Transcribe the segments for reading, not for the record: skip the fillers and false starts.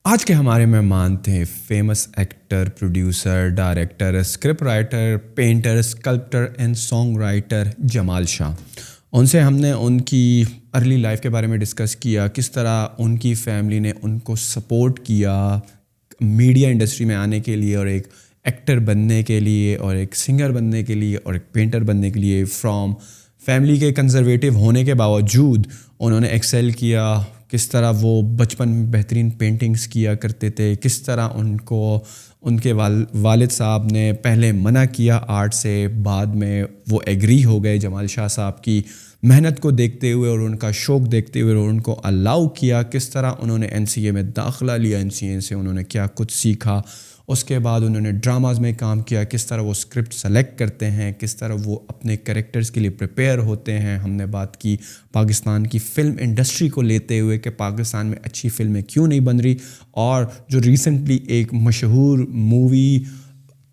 آج کے ہمارے مہمان تھے famous actor, producer, director, script writer, painter, sculptor and song writer Jamal Shah. ان سے ہم نے ان کی ارلی لائف کے بارے میں ڈسکس کیا، کس طرح ان کی فیملی نے ان کو سپورٹ کیا میڈیا انڈسٹری میں آنے کے لیے، اور ایک ایکٹر بننے کے لیے، اور ایک سنگر بننے کے لیے، اور ایک پینٹر بننے کے لیے. فرام فیملی کے کنزرویٹو ہونے کے باوجود انہوں نے ایکسیل کیا. کس طرح وہ بچپن میں بہترین پینٹنگز کیا کرتے تھے، کس طرح ان کو ان کے والد صاحب نے پہلے منع کیا آرٹ سے، بعد میں وہ ایگری ہو گئے جمال شاہ صاحب کی محنت کو دیکھتے ہوئے اور ان کا شوق دیکھتے ہوئے، اور ان کو الاؤ کیا. کس طرح انہوں نے NCA میں داخلہ لیا، NCA سے انہوں نے کیا کچھ سیکھا. اس کے بعد انہوں نے ڈراماز میں کام کیا، کس طرح وہ اسکرپٹ سلیکٹ کرتے ہیں، کس طرح وہ اپنے کریکٹرز کے لیے پریپیئر ہوتے ہیں. ہم نے بات کی پاکستان کی فلم انڈسٹری کو لیتے ہوئے کہ پاکستان میں اچھی فلمیں کیوں نہیں بن رہی، اور جو ریسنٹلی ایک مشہور مووی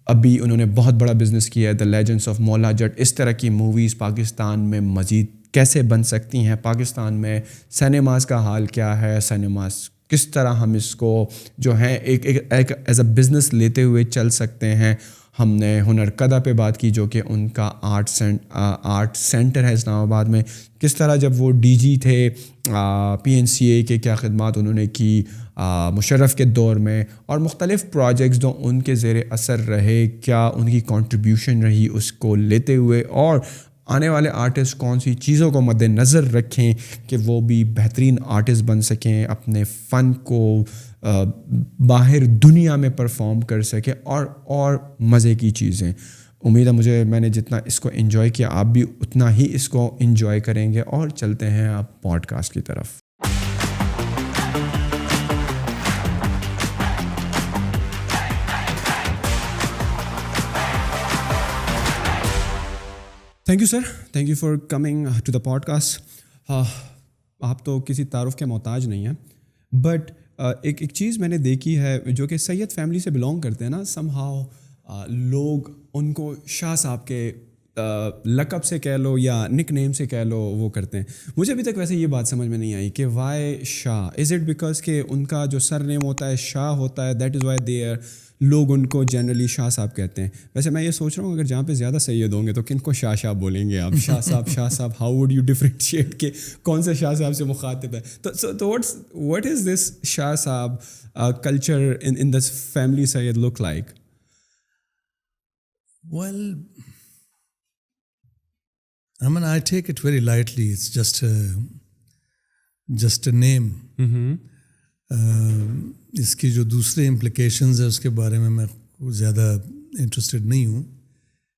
ابھی انہوں نے بہت بڑا بزنس کیا ہے، دا لیجنڈس آف مولا جٹ. اس طرح کی موویز پاکستان میں مزید کیسے بن سکتی ہیں، پاکستان میں سینماز کا حال کیا ہے، سینماز کس طرح ہم اس کو جو ہے ایک ایز اے بزنس لیتے ہوئے چل سکتے ہیں. ہم نے ہنر کدہ پہ بات کی، جو کہ ان کا آرٹ سینٹر ہے اسلام آباد میں. کس طرح جب وہ DG تھے PNCA کے کیا خدمات انہوں نے کی مشرف کے دور میں، اور مختلف پروجیکٹس جو ان کے زیر اثر رہے، کیا ان کی کنٹریبیوشن رہی اس کو لیتے ہوئے، اور آنے والے آرٹسٹ کون سی چیزوں کو مد نظر رکھیں کہ وہ بھی بہترین آرٹسٹ بن سکیں، اپنے فن کو باہر دنیا میں پرفارم کر سکیں، اور مزے کی چیزیں. امید ہے میں نے جتنا اس کو انجوائے کیا آپ بھی اتنا ہی اس کو انجوائے کریں گے. اور چلتے ہیں آپ پوڈ کاسٹ کی طرف. Thank you sir, thank you for coming to the podcast. آپ تو کسی تعارف کے محتاج نہیں ہیں، بٹ ایک چیز میں نے دیکھی ہے جو کہ سید فیملی سے بلانگ کرتے ہیں نا، سم ہاؤ لوگ ان کو شاہ صاحب کے لقب سے کہہ لو یا نک نیم سے کہہ لو وہ کرتے ہیں. مجھے ابھی تک ویسے یہ بات سمجھ میں نہیں آئی کہ why Shah. Is it because کہ ان کا جو سر نیم ہوتا ہے شاہ ہوتا ہے، دیٹ از وائی دیئر لوگ ان کو جنرلی شاہ صاحب کہتے ہیں. ویسے میں یہ سوچ رہا ہوں اگر جہاں پہ زیادہ سید ہوں گے تو کن کو شاہ بولیں گے آپ؟ شاہ صاحب ہاؤ وڈ یو ڈفرینشیٹ کہ کون سے شاہ صاحب سے مخاطب ہے؟ تو what is this Shah sahab culture in this family Syed look like? Well, I mean, I take it very lightly. It's just a name. اس کی جو دوسرے امپلیکیشنز ہیں اس کے بارے میں زیادہ انٹرسٹڈ نہیں ہوں،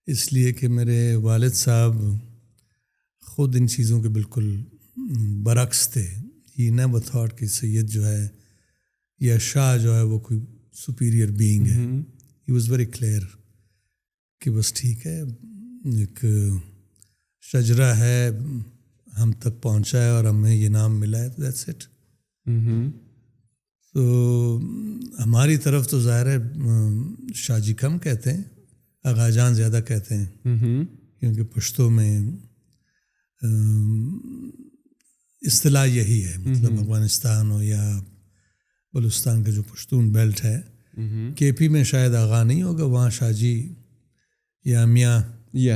اس لیے کہ میرے والد صاحب خود ان چیزوں کے بالکل برعکس تھے. He never thought کہ سید جو ہے یا شاہ جو ہے وہ کوئی superior being ہے. He was very clear کہ بس ٹھیک ہے، ایک شجرہ ہے، ہم تک پہنچا ہے اور ہمیں یہ نام ملا ہے، دیٹس اٹ. تو ہماری طرف تو ظاہر ہے شاہ جی کم کہتے ہیں، آغا جان زیادہ کہتے ہیں، کیونکہ پشتوں میں اصطلاح یہی ہے. مطلب افغانستان ہو یا بلوچستان کا جو پشتون بیلٹ ہے، KP میں شاید آغا نہیں ہوگا، وہاں شاہ جی یا میاں یہ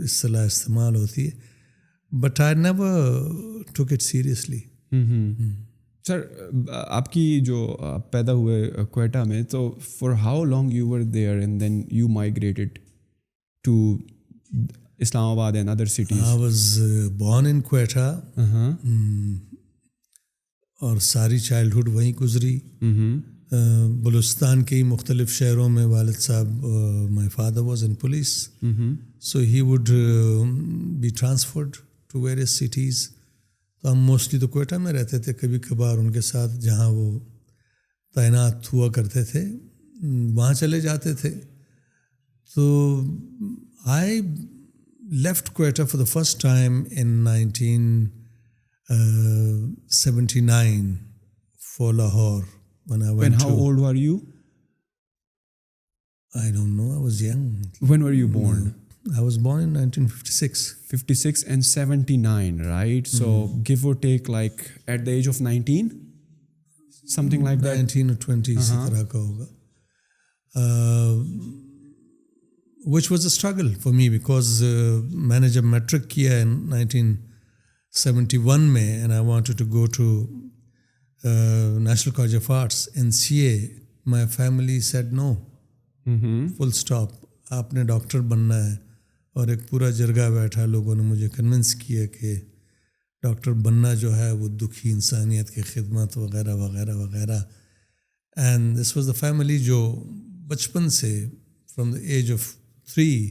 اصطلاح استعمال ہوتی ہے. But I never took it seriously. Sir آپ کی جو پیدا ہوئے کوئٹہ میں، تو for how long you were there and then you migrated to Islamabad and other cities? I was born in Quetta, اور ساری چائلڈہڈ وہیں گزری. بلوچستان کے ہی مختلف شہروں میں والد صاحب، my father was in police, so he would be transferred to various cities. تو ہم موسٹلی تو کوئٹہ میں رہتے تھے، کبھی کبھار ان کے ساتھ جہاں وہ تعینات ہوا کرتے تھے وہاں چلے جاتے تھے. تو I left Quetta for the first time in 1979 for Lahore. When I went how old were you? I don't know, I was young. When were you born? I was born in 1956. 56 and 79, right? So give or take, like at the age of 19? something like that. 19 or 20 اسی طرح کا ہوگا. which was a struggle for me because میں نے جب matric کیا ہے 1971 میں and I wanted to go to National College of Arts NCA, my family said no, full stop, آپ نے ڈاکٹر بننا ہے. اور ایک پورا جرگہ بیٹھا, لوگوں نے مجھے کنونس کیا کہ ڈاکٹر بننا جو ہے وہ دکھی انسانیت کی خدمت وغیرہ وغیرہ وغیرہ. And this was the family جو بچپن سے فرام دا ایج آف 3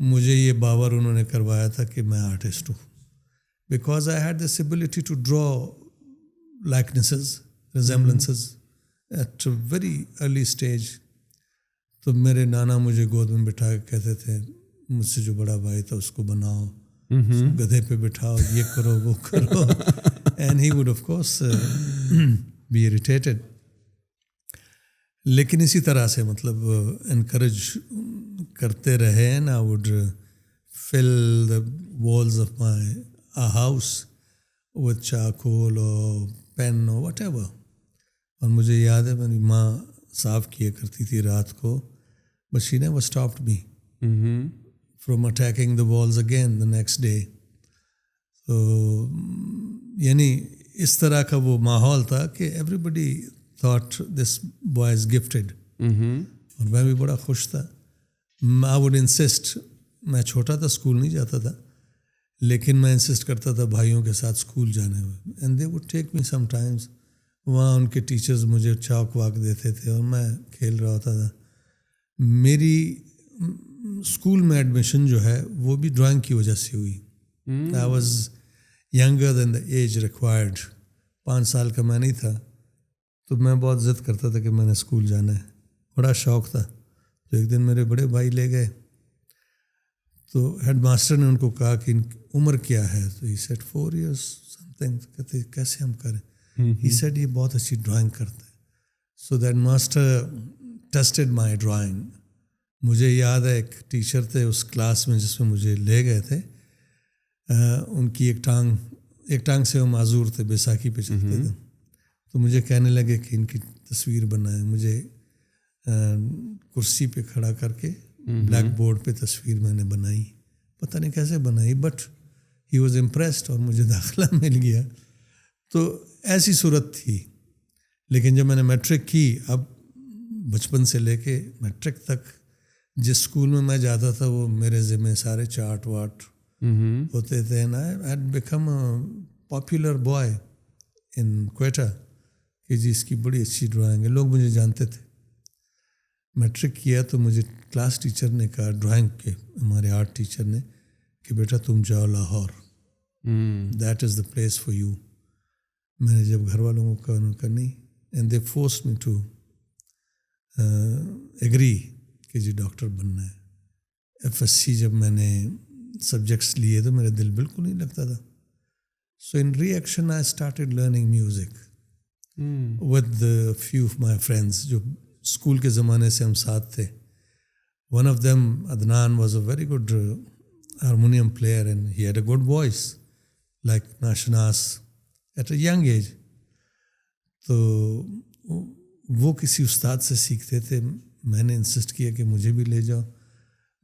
مجھے یہ باور انہوں نے کروایا تھا کہ میں آرٹسٹ ہوں, because I had this ability to draw likenesses resemblances at a very early stage. تو میرے نانا مجھے گود میں بٹھا کے کہتے تھے مجھ سے جو بڑا بھائی تھا اس کو بناؤ, گدھے پہ بٹھاؤ, یہ کرو وہ کرو. And he would of course be irritated. لیکن اسی طرح سے مطلب انکریج کرتے رہے and I would fill the walls of my house with charcoal اور پین اور وٹ ایور. اور مجھے یاد ہے میری ماں صاف کیا کرتی تھی رات کو, but she never stopped me from attacking the walls again the next day. So یعنی اس طرح کا وہ ماحول تھا کہ everybody thought this boy is gifted. اور میں بھی بڑا خوش تھا. I would insist, میں چھوٹا تھا, اسکول نہیں جاتا تھا, لیکن میں انسسٹ کرتا تھا بھائیوں کے ساتھ اسکول جانے میں. And they would take me sometimes. وہاں ان کے ٹیچرز مجھے چاک واک دیتے تھے اور میں کھیل رہا ہوتا تھا. میری اسکول میں ایڈمیشن جو ہے وہ بھی ڈرائنگ کی وجہ سے ہوئی. I was younger than the age required. 5 سال کا میں نہیں تھا, تو میں بہت ضد کرتا تھا کہ میں نے اسکول جانا ہے, بڑا شوق تھا. تو ایک دن میرے بڑے بھائی لے گئے, تو ہیڈ ماسٹر نے ان کو کہا کہ ان کی عمر کیا ہے, تو ہی سیڈ 4 years something. کہتے کیسے ہم کریں؟ ہی سیڈ یہ بہت اچھی ڈرائنگ کرتا ہے. So that master tested my drawing. مجھے یاد ہے ایک ٹیچر تھے اس کلاس میں جس میں مجھے لے گئے تھے, ان کی ایک ٹانگ سے وہ معذور تھے, بیساکھی پہ چلتے تھے. تو مجھے کہنے لگے کہ ان کی تصویر بنائیں. مجھے کرسی پہ کھڑا کر کے بلیک بورڈ پہ تصویر میں نے بنائی. پتہ نہیں کیسے بنائی, بٹ ہی واز امپریسڈ اور مجھے داخلہ مل گیا. تو ایسی صورت تھی. لیکن جب میں نے میٹرک کی, اب بچپن سے لے کے میٹرک تک جس اسکول میں میں جاتا تھا وہ میرے ذمہ سارے چارٹ واٹ ہوتے تھے. And I had become a popular boy in Quetta کہ جی اس کی بڑی اچھی ڈرائنگ ہے. لوگ مجھے جانتے تھے. میٹرک کیا تو مجھے کلاس ٹیچر نے کہا, ڈرائنگ کے ہمارے آرٹ ٹیچر نے, کہ بیٹا تم جاؤ Lahore, that is the place for you. میں نے جب گھر والوں کو کہا, انہوں نے کہا نہیں, and they force me to agree کہ جی ڈاکٹر بننا ہے. FSC جب میں نے سبجیکٹس لیے تو میرا دل بالکل نہیں لگتا تھا. سو ان ری ایکشن I started learning music with few of my friends جو اسکول کے زمانے سے ہم ساتھ تھے. One of them Adnan was a very good harmonium player and he had a good voice like Nashenas at a young age. تو وہ کسی استاد سے سیکھتے تھے. میں نے انسسٹ کیا کہ مجھے بھی لے جاؤ.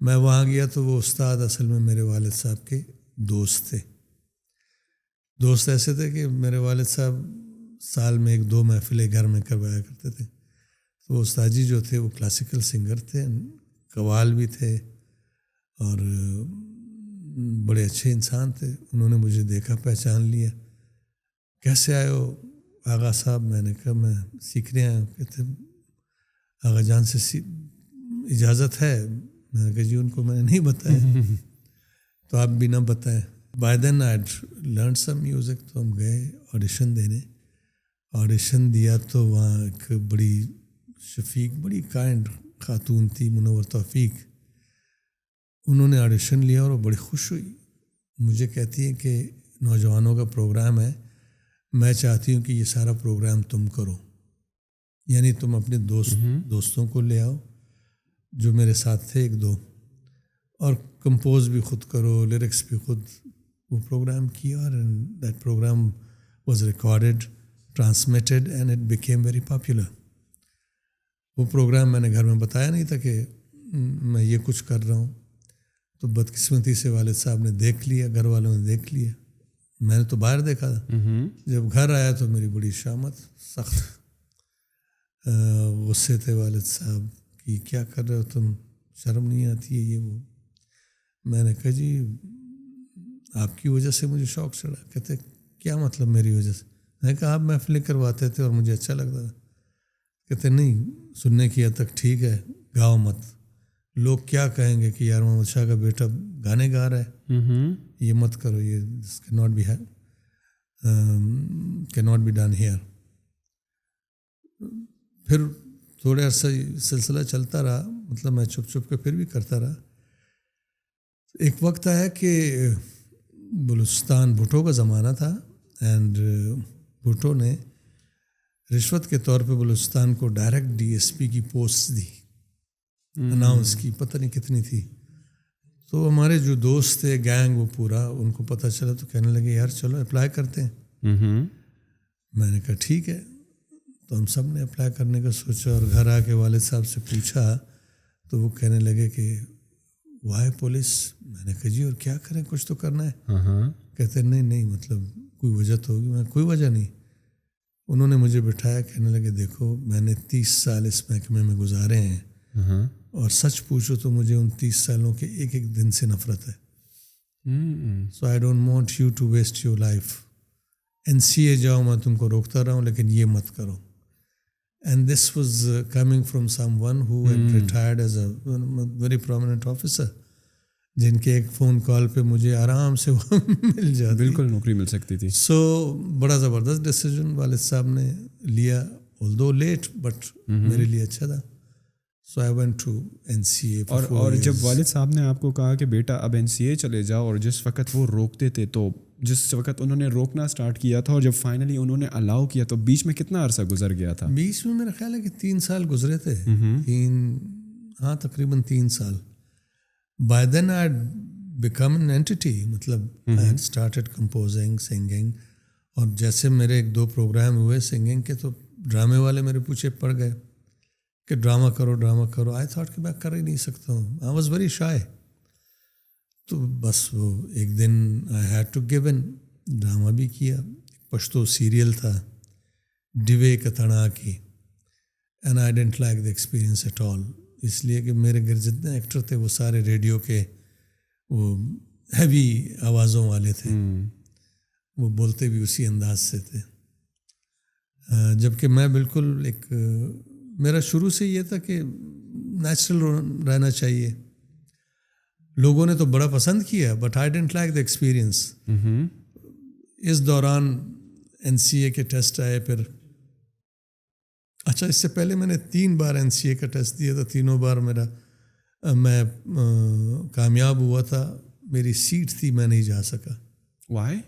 میں وہاں گیا تو وہ استاد اصل میں میرے والد صاحب کے دوست تھے. دوست ایسے تھے کہ میرے والد صاحب سال میں 1-2 محفلیں گھر میں کروایا کرتے تھے. تو وہ استاد جی جو تھے وہ کلاسیکل سنگر تھے, قوال بھی تھے اور بڑے اچھے انسان تھے. انہوں نے مجھے دیکھا, پہچان لیا. کیسے آئے ہو آغا صاحب؟ میں نے کہا میں سیکھنے آیا ہوں. کہتے آغا جان سے اجازت ہے؟ میں نے کہا جی ان کو میں نے نہیں بتایا. تو آپ بھی نہ بتائیں. By then I learn some music. تو ہم گئے آڈیشن دینے. آڈیشن دیا تو وہاں ایک بڑی شفیق, بڑی کائنڈ خاتون تھی, منور توفیق. انہوں نے آڈیشن لیا اور وہ بڑی خوش ہوئی. مجھے کہتی ہیں کہ نوجوانوں کا پروگرام ہے, میں چاہتی ہوں کہ یہ سارا پروگرام تم کرو. یعنی تم اپنے دوستوں کو لے آؤ جو میرے ساتھ تھے 1-2, اور کمپوز بھی خود کرو, لیرکس بھی خود. وہ پروگرام کیا اور that program was recorded, transmitted and it became very popular. وہ پروگرام میں نے گھر میں بتایا نہیں تھا کہ میں یہ کچھ کر رہا ہوں, تو بدقسمتی سے والد صاحب نے دیکھ لیا, گھر والوں نے دیکھ لیا. میں نے تو باہر دیکھا تھا. جب گھر آیا تو میری بڑی شامت, سخت غصے تھے والد صاحب کہ کیا کر رہے ہو تم, شرم نہیں آتی ہے یہ وہ. میں نے کہا جی آپ کی وجہ سے مجھے شوق چڑھا. کہتے کیا مطلب میری وجہ سے؟ میں نے کہا آپ محفلیں کرواتے تھے اور مجھے اچھا لگتا تھا. کہتے نہیں, سننے کی حد تک ٹھیک ہے, گاؤ مت, لوگ کیا کہیں گے کہ یار محمد شاہ کا بیٹا گانے گا رہا ہے, یہ مت کرو, یہ cannot be done here. پھر تھوڑے عرصہ سلسلہ چلتا رہا, مطلب میں چھپ چھپ کے پھر بھی کرتا رہا. ایک وقت آیا کہ بلوچستان بھٹو کا زمانہ تھا, اینڈ بھٹو نے رشوت کے طور پہ بلوچستان کو ڈائریکٹ DSP کی پوسٹ دی, اناؤنس کی, پتہ نہیں کتنی تھی. تو ہمارے جو دوست تھے, گینگ وہ پورا, ان کو پتہ چلا تو کہنے لگے یار چلو اپلائی کرتے ہیں. میں نے کہا ٹھیک ہے. تو ہم سب نے اپلائی کرنے کا سوچا, اور گھر آ کے والد صاحب سے پوچھا تو وہ کہنے لگے کہ وائی پولیس. میں نے کہا جی اور کیا کریں, کچھ تو کرنا ہے. کہتے نہیں مطلب کوئی وجہ تو ہوگی. میں کوئی وجہ نہیں. انہوں نے مجھے بٹھایا, کہنے لگے دیکھو میں نے 30 سال اس محکمے میں گزارے ہیں, اور سچ پوچھو تو مجھے ان 30 سالوں کے ایک ایک دن سے نفرت ہے. So I don't want you to waste your life. NCA جاؤ, میں تم کو روکتا رہا ہوں, لیکن یہ مت کرو. And this was coming from some one who had retired as a very prominent officer, جن کے ایک فون کال پہ مجھے آرام سے وہ مل جاتی, بالکل نوکری مل سکتی تھی. سو بڑا زبردست ڈیسیجن والد صاحب نے لیا, although لیٹ بٹ میرے لیے اچھا تھا. سو آئی وینٹ ٹو NCA. اور جب والد صاحب نے آپ کو کہا کہ بیٹا اب NCA چلے جاؤ, اور جس وقت وہ روکتے تھے, تو جس وقت انہوں نے روکنا اسٹارٹ کیا تھا اور جب فائنلی انہوں نے الاؤ کیا, تو بیچ میں کتنا عرصہ گزر گیا تھا؟ بیچ میں میرا خیال ہے کہ 3 سال گزرے تھے. تقریباً 3 سال. By then I became an anti, مطلب I had started composing, singing. اور جیسے میرے 1-2 پروگرام ہوئے سنگنگ کے, تو ڈرامے والے میرے پیچھے پڑ گئے کہ ڈرامہ کرو. آئی تھاٹ کہ میں کر ہی نہیں سکتا ہوں. I was very shy. تو بس وہ ایک دن I had to give in, drama بھی کیا. پشتو سیریل تھا ڈوے کتنا کی, and I didn't like the experience at all. اس لیے کہ میرے گھر جتنے ایکٹر تھے وہ سارے ریڈیو کے وہ ہیوی آوازوں والے تھے, وہ بولتے بھی اسی انداز سے تھے. جب کہ میں بالکل ایک, میرا شروع سے یہ تھا کہ نیچرل رہنا چاہیے. لوگوں نے تو بڑا پسند کیا, but I didn't like the experience. اس دوران NCA کے ٹیسٹ آئے. پھر اچھا, اس سے پہلے میں نے 3 بار NCA کا ٹیسٹ دیا تھا. تینوں بار میں کامیاب ہوا تھا. میری سیٹ تھی, میں نہیں جا سکا. Why?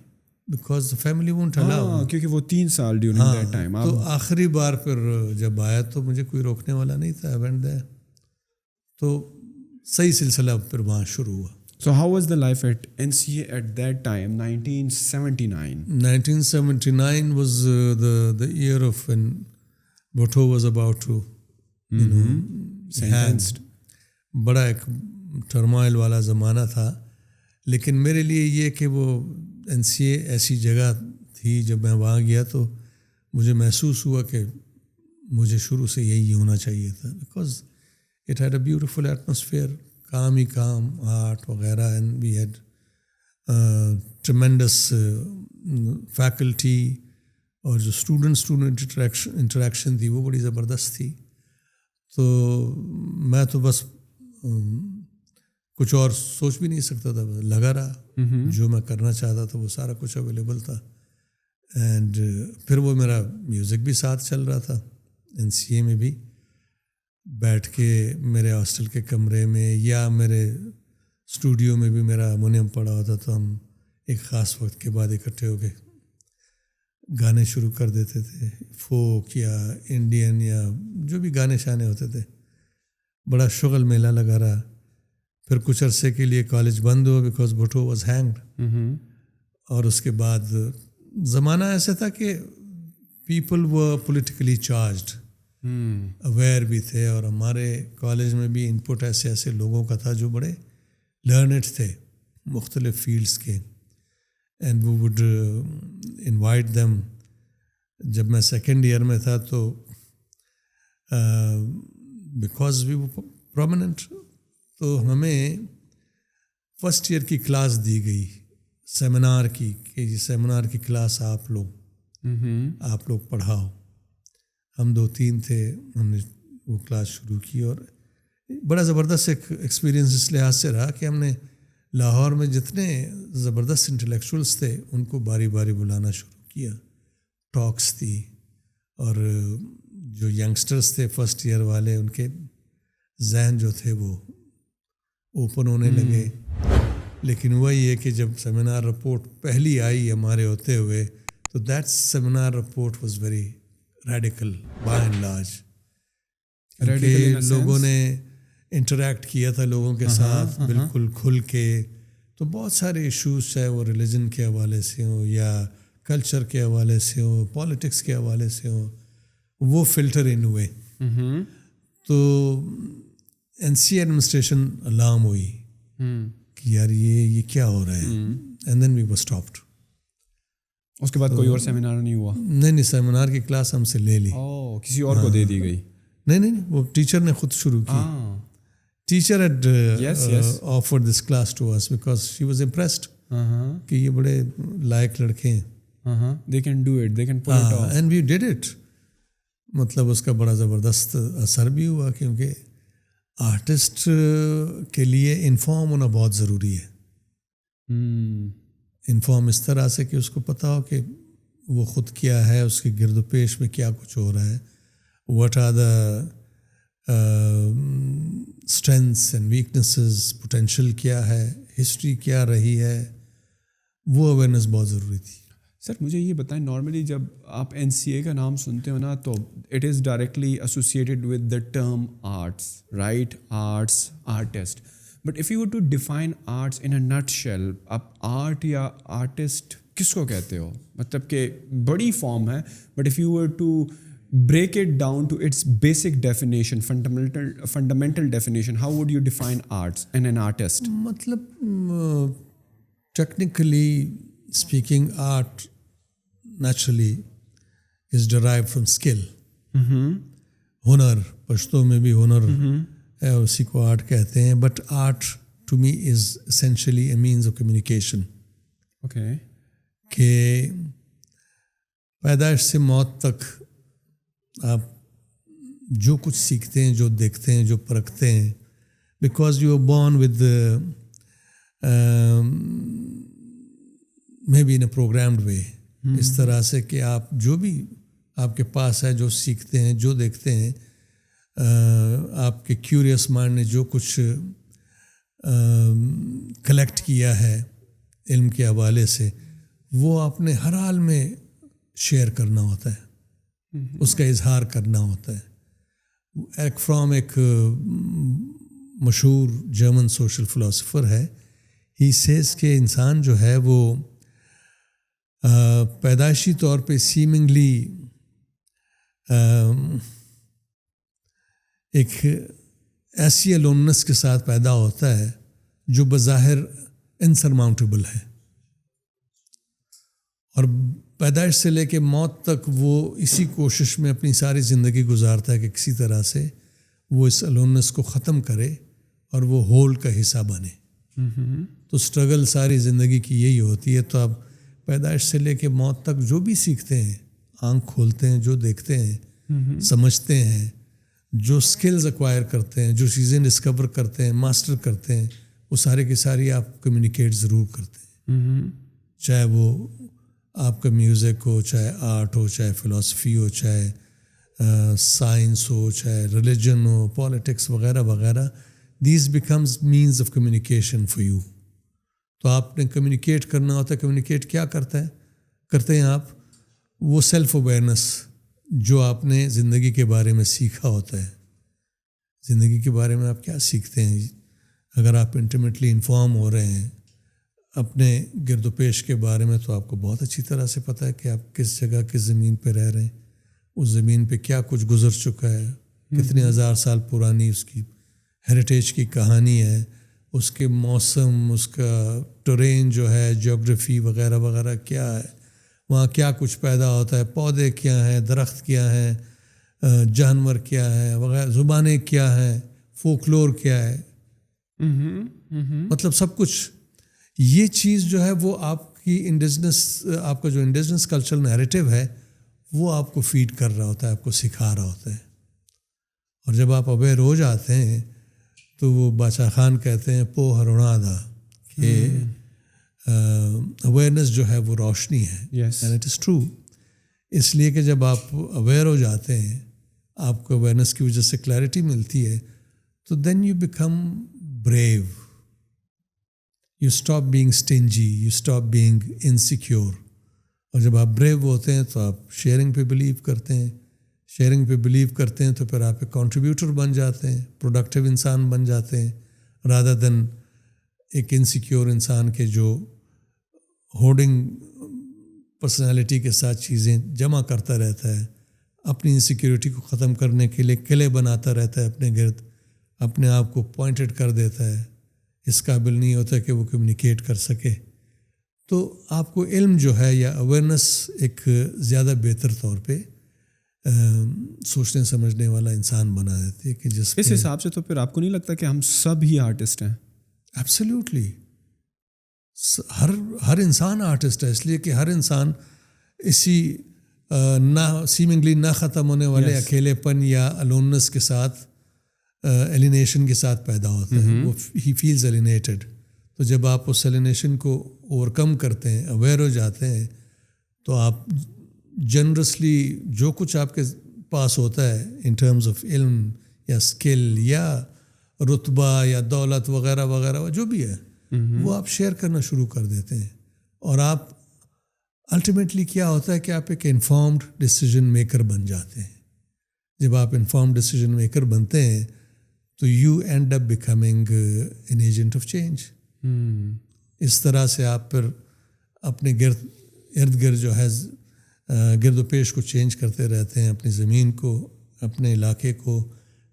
Because the family won't allow. کیونکہ وہ 3 سال ڈیورنگ دیٹ ٹائم. تو آخری بار پھر جب آیا تو مجھے کوئی روکنے والا نہیں تھا. ایونٹ دیا تو صحیح سلسلہ پھر وہاں شروع ہوا. So how was the life at NCA at that time, 1979? 1979 was the year of when Bhutto was about to, sentenced. بڑا ایک ٹرمائل والا زمانہ تھا. لیکن میرے لیے یہ کہ وہ NCA ایسی جگہ تھی, جب میں وہاں گیا تو مجھے محسوس ہوا کہ مجھے شروع سے یہی ہونا چاہیے تھا. Because it had a beautiful atmosphere, کام آرٹ وغیرہ, and we had tremendous faculty, اور جو اسٹوڈنٹ انٹریکشن تھی وہ بڑی زبردست تھی. تو میں تو بس کچھ اور سوچ بھی نہیں سکتا تھا, لگا رہا. جو میں کرنا چاہتا تھا وہ سارا کچھ اویلیبل تھا. اینڈ پھر وہ میرا میوزک بھی ساتھ چل رہا تھا. NCA میں بھی بیٹھ کے میرے ہاسٹل کے کمرے میں یا میرے اسٹوڈیو میں بھی میرا ہارمونیم پڑا ہوتا, تو ہم ایک خاص وقت کے بعد اکٹھے ہو کے گانے شروع کر دیتے تھے, فوک یا انڈین یا جو بھی گانے شانے ہوتے تھے. بڑا شغل میلہ لگا رہا. پھر کچھ عرصے کے لیے کالج بند ہوا بیکاز بھٹو واز ہینگڈ. اور اس کے بعد زمانہ ایسا تھا کہ people were politically charged, aware بھی تھے، اور ہمارے کالج میں بھی انپٹ ایسے ایسے لوگوں کا تھا جو بڑے لرنڈ تھے مختلف فیلڈس کے، and we would invite them. جب میں سیکنڈ ایئر میں تھا تو بیکاز وی ور پرومیننٹ، تو ہمیں فرسٹ ایئر کی کلاس دی گئی سیمینار کی، کہ یہ سیمینار کی کلاس آپ لوگ پڑھاؤ. ہم 2-3 تھے، ہم نے وہ کلاس شروع کی، اور بڑا زبردست ایکسپیرینس اس لحاظ سے رہا کہ ہم نے لاہور میں جتنے زبردست انٹلیکچوئلس تھے ان کو باری باری بلانا شروع کیا، ٹاکس تھی، اور جو ینگسٹرس تھے فرسٹ ایئر والے ان کے ذہن جو تھے وہ اوپن ہونے لگے. لیکن وہی ہے کہ جب سیمینار رپورٹ پہلی آئی ہمارے ہوتے ہوئے تو that seminar report was very radical by and large, کہ لوگوں نے انٹریکٹ کیا تھا لوگوں کے ساتھ بالکل کھل کے. تو بہت سارے ایشوز چاہے وہ ریلیجن کے حوالے سے ہوں یا کلچر کے حوالے سے ہوں، پالیٹکس کے حوالے سے ہوں، وہ فلٹر ان ہوئے. تو این سی ایڈمنسٹریشن الارم ہوئی کہ یار یہ کیا ہو رہا ہے، and then we were stopped. اس کے بعد کوئی اور سیمینار نہیں ہوا؟ نہیں، سیمینار کی کلاس ہم سے لے لی، کسی اور کو دے دی گئی. نہیں، وہ ٹیچر نے خود شروع کی. Teacher had offered this class to us because she was impressed کہ یہ بڑے لائق لڑکے ہیں، they can do it, they can pull it off. and we did it. مطلب اس کا بڑا زبردست اثر بھی ہوا، کیونکہ آرٹسٹ کے لیے انفارم ہونا بہت ضروری ہے. انفارم اس طرح سے کہ اس کو پتہ ہو کہ وہ خود کیا ہے، اس کے گرد و پیش میں کیا کچھ ہو رہا ہے، what are the strengths and weaknesses, potential کیا ہے، ہسٹری کیا رہی ہے، وہ اویئرنیس بہت ضروری تھی. سر مجھے یہ بتائیں، نارملی جب آپ این سی اے کا نام سنتے ہو نا تو it is directly associated with the term arts, right? Arts, artist. But if you were to define arts in a nutshell, آپ آرٹ یا آرٹسٹ کس کو کہتے ہو؟ مطلب کہ بڑی فارم ہے، but if you were to break it down to its basic definition, fundamental definition, how would you define arts and an artist? مطلب technically speaking, art naturally is derived from skill. ہنر، پشتو میں بھی ہنر ہے، اسی کو art کہتے ہیں. But art to me is essentially a means of communication. Okay. کہ پیدائش سے موت تک آپ جو کچھ سیکھتے ہیں، جو دیکھتے ہیں، جو پرکھتے ہیں، because you are born with may be in a programmed way, اس طرح سے کہ آپ جو بھی آپ کے پاس ہے، جو سیکھتے ہیں، جو دیکھتے ہیں، آپ کے کیوریس مائنڈ نے جو کچھ کلیکٹ کیا ہے علم کے حوالے سے، وہ آپ نے ہر حال میں شیئر کرنا ہوتا ہے، اس کا اظہار کرنا ہوتا ہے. ایک مشہور جرمن سوشل فلاسفر ہے، ہی سیز کہ انسان جو ہے وہ پیدائشی طور پہ سیمنگلی ایک ایسی الونس کے ساتھ پیدا ہوتا ہے جو بظاہر انسرماؤنٹیبل ہے، اور پیدائش سے لے کے موت تک وہ اسی کوشش میں اپنی ساری زندگی گزارتا ہے کہ کسی طرح سے وہ اس الونس کو ختم کرے اور وہ ہول کا حصہ بنے. تو سٹرگل ساری زندگی کی یہی ہوتی ہے. تو آپ پیدائش سے لے کے موت تک جو بھی سیکھتے ہیں، آنکھ کھولتے ہیں، جو دیکھتے ہیں، سمجھتے ہیں، جو سکلز ایکوائر کرتے ہیں، جو چیزیں ڈسکور کرتے ہیں، ماسٹر کرتے ہیں، وہ سارے کی ساری آپ کمیونیکیٹ ضرور کرتے ہیں. چاہے وہ آپ کا میوزک ہو، چاہے آرٹ ہو، چاہے فلاسفی ہو، چاہے سائنس ہو، چاہے ریلیجن ہو، پالیٹکس وغیرہ وغیرہ. These becomes means of communication for you. تو آپ نے کمیونیکیٹ کرنا ہوتا ہے. کمیونیکیٹ کیا کرتے ہیں آپ؟ وہ سیلف اویئرنیس جو آپ نے زندگی کے بارے میں سیکھا ہوتا ہے. زندگی کے بارے میں آپ کیا سیکھتے ہیں؟ اگر آپ انٹیمیٹلی انفارم ہو رہے ہیں، اپنے گرد و پیش کے بارے میں تو آپ کو بہت اچھی طرح سے پتہ ہے کہ آپ کس جگہ کس زمین پہ رہ رہے ہیں، اس زمین پہ کیا کچھ گزر چکا ہے، کتنے ہزار سال پرانی اس کی ہیریٹیج کی کہانی ہے، اس کے موسم، اس کا ٹرین جو ہے، جیوگرافی وغیرہ وغیرہ کیا ہے، وہاں کیا کچھ پیدا ہوتا ہے، پودے کیا ہیں، درخت کیا ہیں، جانور کیا ہے وغیرہ، زبانیں کیا ہیں، فولکلور کیا ہے، مطلب سب کچھ. یہ چیز جو ہے وہ آپ کی آپ کا جو انڈیجنس کلچرل نیریٹو ہے وہ آپ کو فیڈ کر رہا ہوتا ہے، آپ کو سکھا رہا ہوتا ہے. اور جب آپ اویئر ہو جاتے ہیں تو وہ باچا خان کہتے ہیں پو ہرونا دا، کہ اویئرنیس جو ہے وہ روشنی ہے. And it is true. اس لیے کہ جب آپ اویئر ہو جاتے ہیں، آپ کو اویئرنیس کی وجہ سے کلیئرٹی ملتی ہے، تو then you become brave. You stop being stingy, you stop being insecure. اور جب آپ بریو ہوتے ہیں تو آپ شیئرنگ پہ بلیو کرتے ہیں. شیئرنگ پہ بلیو کرتے ہیں تو پھر آپ ایک کنٹریبیوٹر بن جاتے ہیں، پروڈکٹیو انسان بن جاتے ہیں، رادر دین ایک انسیکیور انسان کے جو ہوڈنگ پرسنالٹی کے ساتھ چیزیں جمع کرتا رہتا ہے، اپنی انسیکیورٹی کو ختم کرنے کے لیے قلعے بناتا رہتا ہے اپنے گرد، اپنے آپ کو پوائنٹڈ کر دیتا ہے، اس قابل نہیں ہوتا کہ وہ کمیونیکیٹ کر سکے. تو آپ کو علم جو ہے یا اویئرنیس ایک زیادہ بہتر طور پہ سوچنے سمجھنے والا انسان بنا دیتی ہے. کہ جس اس حساب سے تو پھر آپ کو نہیں لگتا کہ ہم سب ہی آرٹسٹ ہیں؟ ایبسلیوٹلی. ہر انسان آرٹسٹ ہے، اس لیے کہ ہر انسان اسی سیمنگلی نہ ختم ہونے والے اکیلے پن یا الوننس کے ساتھ، ایلینیشن کے ساتھ پیدا ہوتا ہے. وہ ہی فیلز ایلینیٹڈ. تو جب آپ اس ایلینیشن کو اوور کم کرتے ہیں، اویئر ہو جاتے ہیں، تو آپ جنرسلی جو کچھ آپ کے پاس ہوتا ہے ان ٹرمز آف علم یا اسکل یا رتبہ یا دولت وغیرہ وغیرہ جو بھی ہے، وہ آپ شیئر کرنا شروع کر دیتے ہیں. اور آپ الٹیمیٹلی کیا ہوتا ہے کہ آپ ایک انفارمڈ ڈیسیجن میکر بن جاتے ہیں. جب آپ انفارمڈ ڈیسیجن میکر بنتے ہیں تو you end up becoming an agent of change. اس طرح سے آپ پھر اپنے ارد گرد جو ہے گرد و پیش کو چینج کرتے رہتے ہیں، اپنی زمین کو، اپنے علاقے کو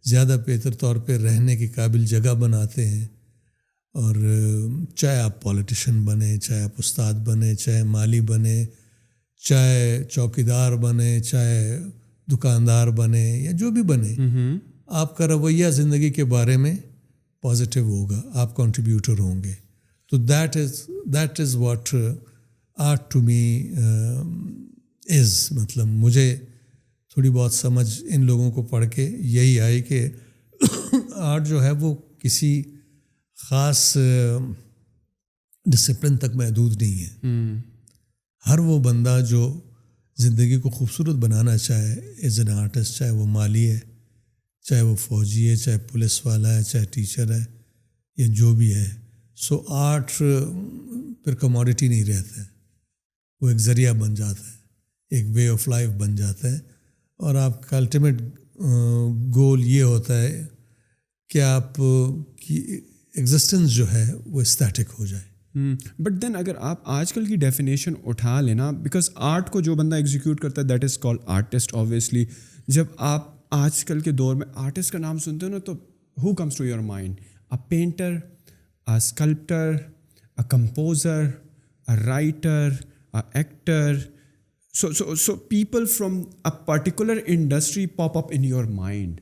زیادہ بہتر طور پہ رہنے کی قابل جگہ بناتے ہیں. اور چاہے آپ پولیٹیشین بنیں، چاہے آپ استاد بنیں، چاہے مالی بنیں، چاہے چوکیدار بنیں، چاہے دکاندار بنیں یا جو بھی بنیں، آپ کا رویہ زندگی کے بارے میں پازیٹیو ہوگا، آپ کنٹریبیوٹر ہوں گے. تو that is what art to me is. مطلب مجھے تھوڑی بہت سمجھ ان لوگوں کو پڑھ کے یہی آئی کہ آرٹ جو ہے وہ کسی خاص ڈسپلن تک محدود نہیں ہے. ہر وہ بندہ جو زندگی کو خوبصورت بنانا چاہے ایز این آرٹسٹ، چاہے وہ مالی ہے، چاہے وہ فوجی ہے، چاہے پولیس والا ہے، چاہے ٹیچر ہے یا جو بھی ہے. سو آرٹ پھر کموڈیٹی نہیں رہتا ہے، وہ ایک ذریعہ بن جاتا ہے، ایک وے آف لائف بن جاتا ہے. اور آپ کا الٹیمیٹ گول یہ ہوتا ہے کہ آپ کی ایگزسٹنس جو ہے وہ اسٹیٹک ہو جائے. بٹ دین اگر آپ آج کل کی ڈیفینیشن اٹھا لینا، بیکاز آرٹ کو جو بندہ ایگزیکیوٹ کرتا ہے that is called artist. Obviously جب آپ آج کل کے دور میں آرٹسٹ کا نام سنتے ہو نا تو who comes to your mind? A painter, a sculptor, a composer, a writer, a actor. So people from a particular industry pop up in your mind.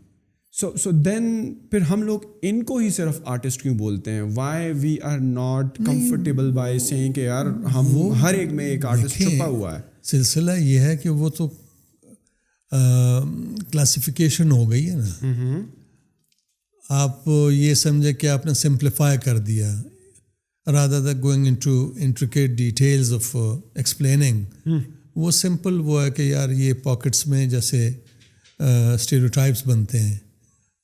So then پھر ہم لوگ ان کو ہی صرف آرٹسٹ کیوں بولتے ہیں؟ Why we are not comfortable by saying کہ یار ہم ہر ایک میں ایک آرٹسٹ چھپا ہوا ہے؟ سلسلہ یہ ہے کہ وہ تو کلاسیفیکیشن ہو گئی ہے نا. آپ یہ سمجھے کہ آپ نے سمپلیفائی کر دیا rather than going into intricate details of explaining. وہ سمپل وہ ہے کہ یار یہ پاکٹس میں جیسے اسٹیریوٹائپس بنتے ہیں،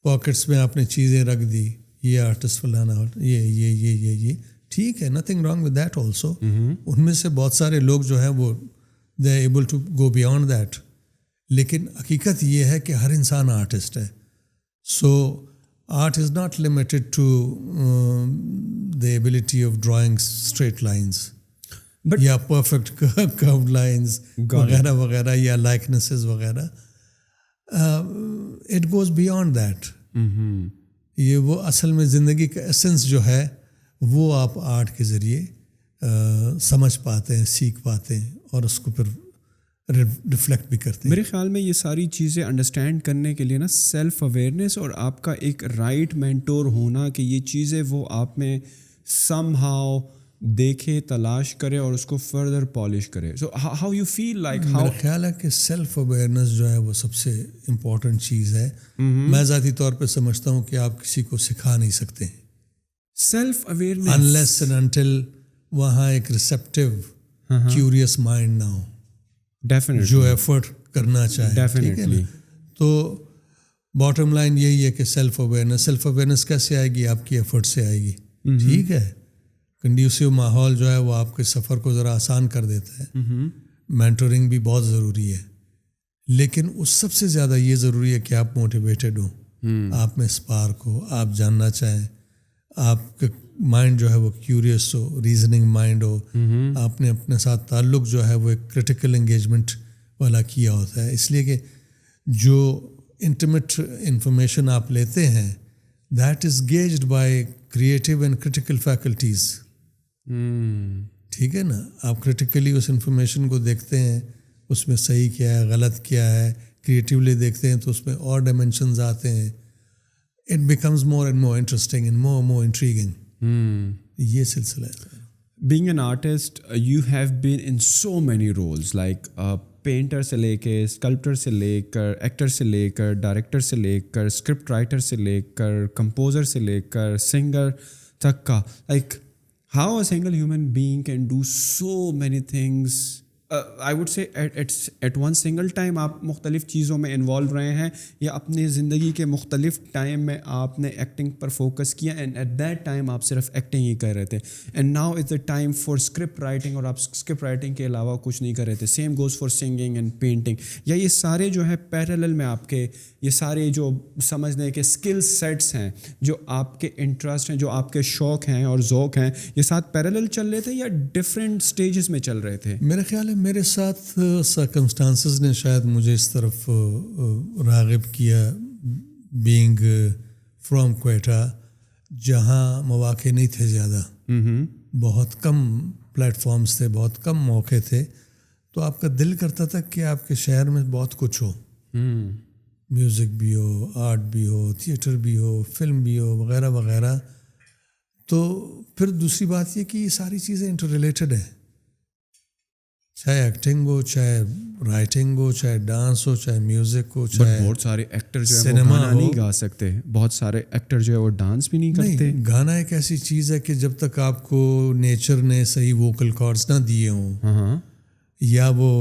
پاکٹس میں آپ نے چیزیں رکھ دی، یہ آرٹسٹ فلانا، یہ ٹھیک ہے، nothing wrong with that also. ان میں سے بہت سارے لوگ جو ہیں وہ they are able to go beyond that. لیکن حقیقت یہ ہے کہ ہر انسان آرٹسٹ ہے. سو art is not limited to the ability of drawing straight lines, But یا perfect curved lines وغیرہ وغیرہ یا likenesses وغیرہ. It goes beyond that. یہ وہ اصل میں زندگی کا ایسنس جو ہے وہ آپ آرٹ کے ذریعے سمجھ پاتے ہیں, سیکھ پاتے ہیں اور اس کو پھر ریفلیکٹ بھی کرتے ہیں. میرے خیال میں یہ ساری چیزیں انڈرسٹینڈ کرنے کے لیے نا سیلف اویئرنیس اور آپ کا ایک رائٹ مینٹور ہونا کہ یہ چیزیں وہ آپ میں سم ہاؤ دیکھے, تلاش کرے اور اس کو فردر پالش کرے. So how you feel like how. میرا خیال ہے کہ سیلف اویئرنیس جو ہے وہ سب سے امپورٹنٹ چیز ہے. میں ذاتی طور پہ سمجھتا ہوں کہ آپ کسی کو سکھا نہیں سکتے self awareness unless and until وہاں ایک ریسیپٹیو کیوریس مائنڈ نہ ہو ڈیفینیٹلی جو ایفرٹ کرنا چاہے. ڈیفینیٹلی. تو باٹم لائن یہی ہے کہ سیلف اویئرنیس کیسے آئے گی؟ آپ کی ایفرٹ سے آئے گی. ٹھیک ہے, کنڈیوسیو ماحول جو ہے وہ آپ کے سفر کو ذرا آسان کر دیتا ہے. مینٹورنگ بھی بہت ضروری ہے, لیکن اس سب سے زیادہ یہ ضروری ہے کہ آپ موٹیویٹڈ ہوں, آپ میں اسپارک ہو, آپ جاننا چاہیں, آپ کا مائنڈ جو ہے وہ کیوریس ہو, ریزننگ مائنڈ ہو, آپ نے اپنے ساتھ تعلق جو ہے وہ ایک کرٹیکل انگیجمنٹ والا کیا ہوتا ہے. اس لیے کہ جو انٹیمیٹ انفارمیشن آپ لیتے ہیں that is gauged by creative and critical faculties. ٹھیک ہے نا, آپ کرٹیکلی اس انفارمیشن کو دیکھتے ہیں, اس میں صحیح کیا ہے, غلط کیا ہے, کریٹیولی دیکھتے ہیں تو اس میں اور ڈائمینشنز آتے ہیں. It becomes more and more interesting and more intriguing. یہ سلسلہ ہے. Being an artist, you have been in so many roles like painter سے لے کے اسکلپٹر سے لے کر ایکٹر سے لے کر ڈائریکٹر سے لے کر اسکرپٹ رائٹر سے لے کر کمپوزر سے لے کر سنگر تک کا. Like how a single human being can do so many things. I would say at one single time آپ مختلف چیزوں میں انوالو رہے ہیں یا اپنی زندگی کے مختلف ٹائم میں آپ نے ایکٹنگ پر فوکس کیا اینڈ ایٹ دیٹ ٹائم آپ صرف ایکٹنگ ہی کر رہے تھے and now is the time for script writing اور آپ اسکرپٹ رائٹنگ کے علاوہ کچھ نہیں کر رہے تھے. Same goes for singing and painting. یا یہ سارے جو ہے پیرالل میں آپ کے یہ سارے جو سمجھ لیں کہ اسکل سیٹس ہیں, جو آپ کے انٹرسٹ ہیں, جو آپ کے شوق ہیں اور ذوق ہیں, یہ ساتھ پیرالل چل رہے تھے یا ڈفرینٹ اسٹیجز میں چل رہے تھے؟ میرا خیال ہے میرے ساتھ سرکمسٹانسز نے شاید مجھے اس طرف راغب کیا, بینگ فرام کوئٹہ جہاں مواقع نہیں تھے زیادہ, بہت کم پلیٹ فارمز تھے, بہت کم موقع تھے, تو آپ کا دل کرتا تھا کہ آپ کے شہر میں بہت کچھ ہو, میوزک بھی ہو, آرٹ بھی ہو, تھیٹر بھی ہو, فلم بھی ہو, وغیرہ وغیرہ. تو پھر دوسری بات یہ کہ یہ ساری چیزیں انٹر ریلیٹڈ ہیں, چاہے ایکٹنگ ہو, چاہے رائٹنگ ہو, چاہے ڈانس ہو, چاہے میوزک ہو, چاہے بہت سارے ایکٹر جو ہے وہ گانا نہیں گا سکتے, بہت سارے ایکٹر جو ہے وہ ڈانس بھی نہیں کرتے. گانا ایک ایسی چیز ہے کہ جب تک آپ کو نیچر نے صحیح ووکل کارڈز نہ دیے ہوں یا وہ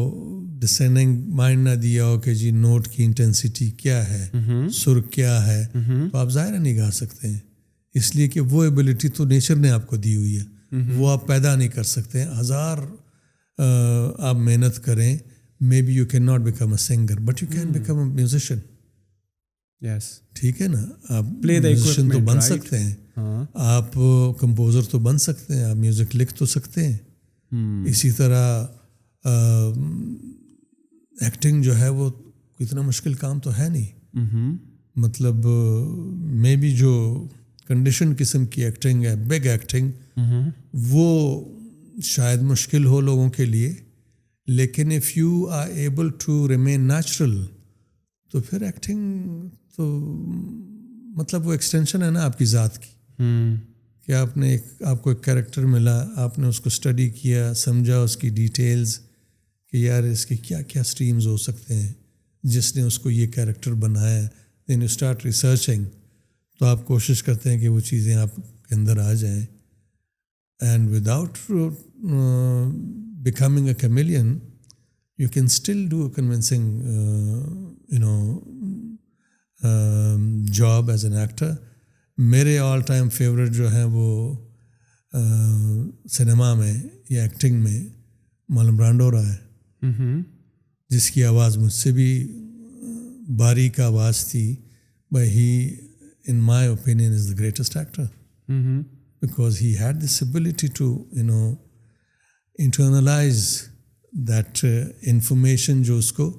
ڈسینڈنگ مائنڈ نہ دیا ہو کہ جی نوٹ کی انٹینسٹی کیا ہے, سر کیا ہے, تو آپ ظاہر نہیں گا سکتے ہیں. اس لیے کہ وہ ایبلٹی تو نیچر نے آپ کو دی ہوئی ہے, وہ آپ پیدا نہیں کر سکتے. ہزار آپ محنت کریں, may be you can not become a singer but you can become a musician. Yes, ٹھیک ہے نا, آپ میوزیشین تو بن سکتے ہیں, آپ کمپوزر تو بن سکتے ہیں, آپ میوزک لکھ تو سکتے ہیں. اسی طرح ایکٹنگ جو ہے وہ اتنا مشکل کام تو ہے نہیں. مطلب مے بی جو کنڈیشن قسم کی ایکٹنگ ہے, بگ ایکٹنگ, وہ شاید مشکل ہو لوگوں کے لیے, لیکن if you are able to remain natural تو پھر ایکٹنگ تو مطلب وہ ایکسٹینشن ہے نا آپ کی ذات کی, کہ آپ کو ایک کیریکٹر ملا, آپ نے اس کو اسٹڈی کیا, سمجھا اس کی ڈیٹیلز کہ یار اس کے کیا کیا اسٹریمز ہو سکتے ہیں, جس نے اس کو یہ کیریکٹر بنایا. دین یو اسٹارٹ ریسرچنگ, تو آپ کوشش کرتے ہیں کہ وہ چیزیں آپ کے اندر آ جائیں. And without becoming a chameleon you can still do a convincing job as an actor. میرے آل ٹائم فیوریٹ جو ہیں وہ سنیما میں یا ایکٹنگ میں مارلن برانڈو رہا ہے, جس کی آواز مجھ سے بھی باریک آواز تھی. But he in my opinion, is the greatest actor. Because he had this ability to, internalize that information جو اس کو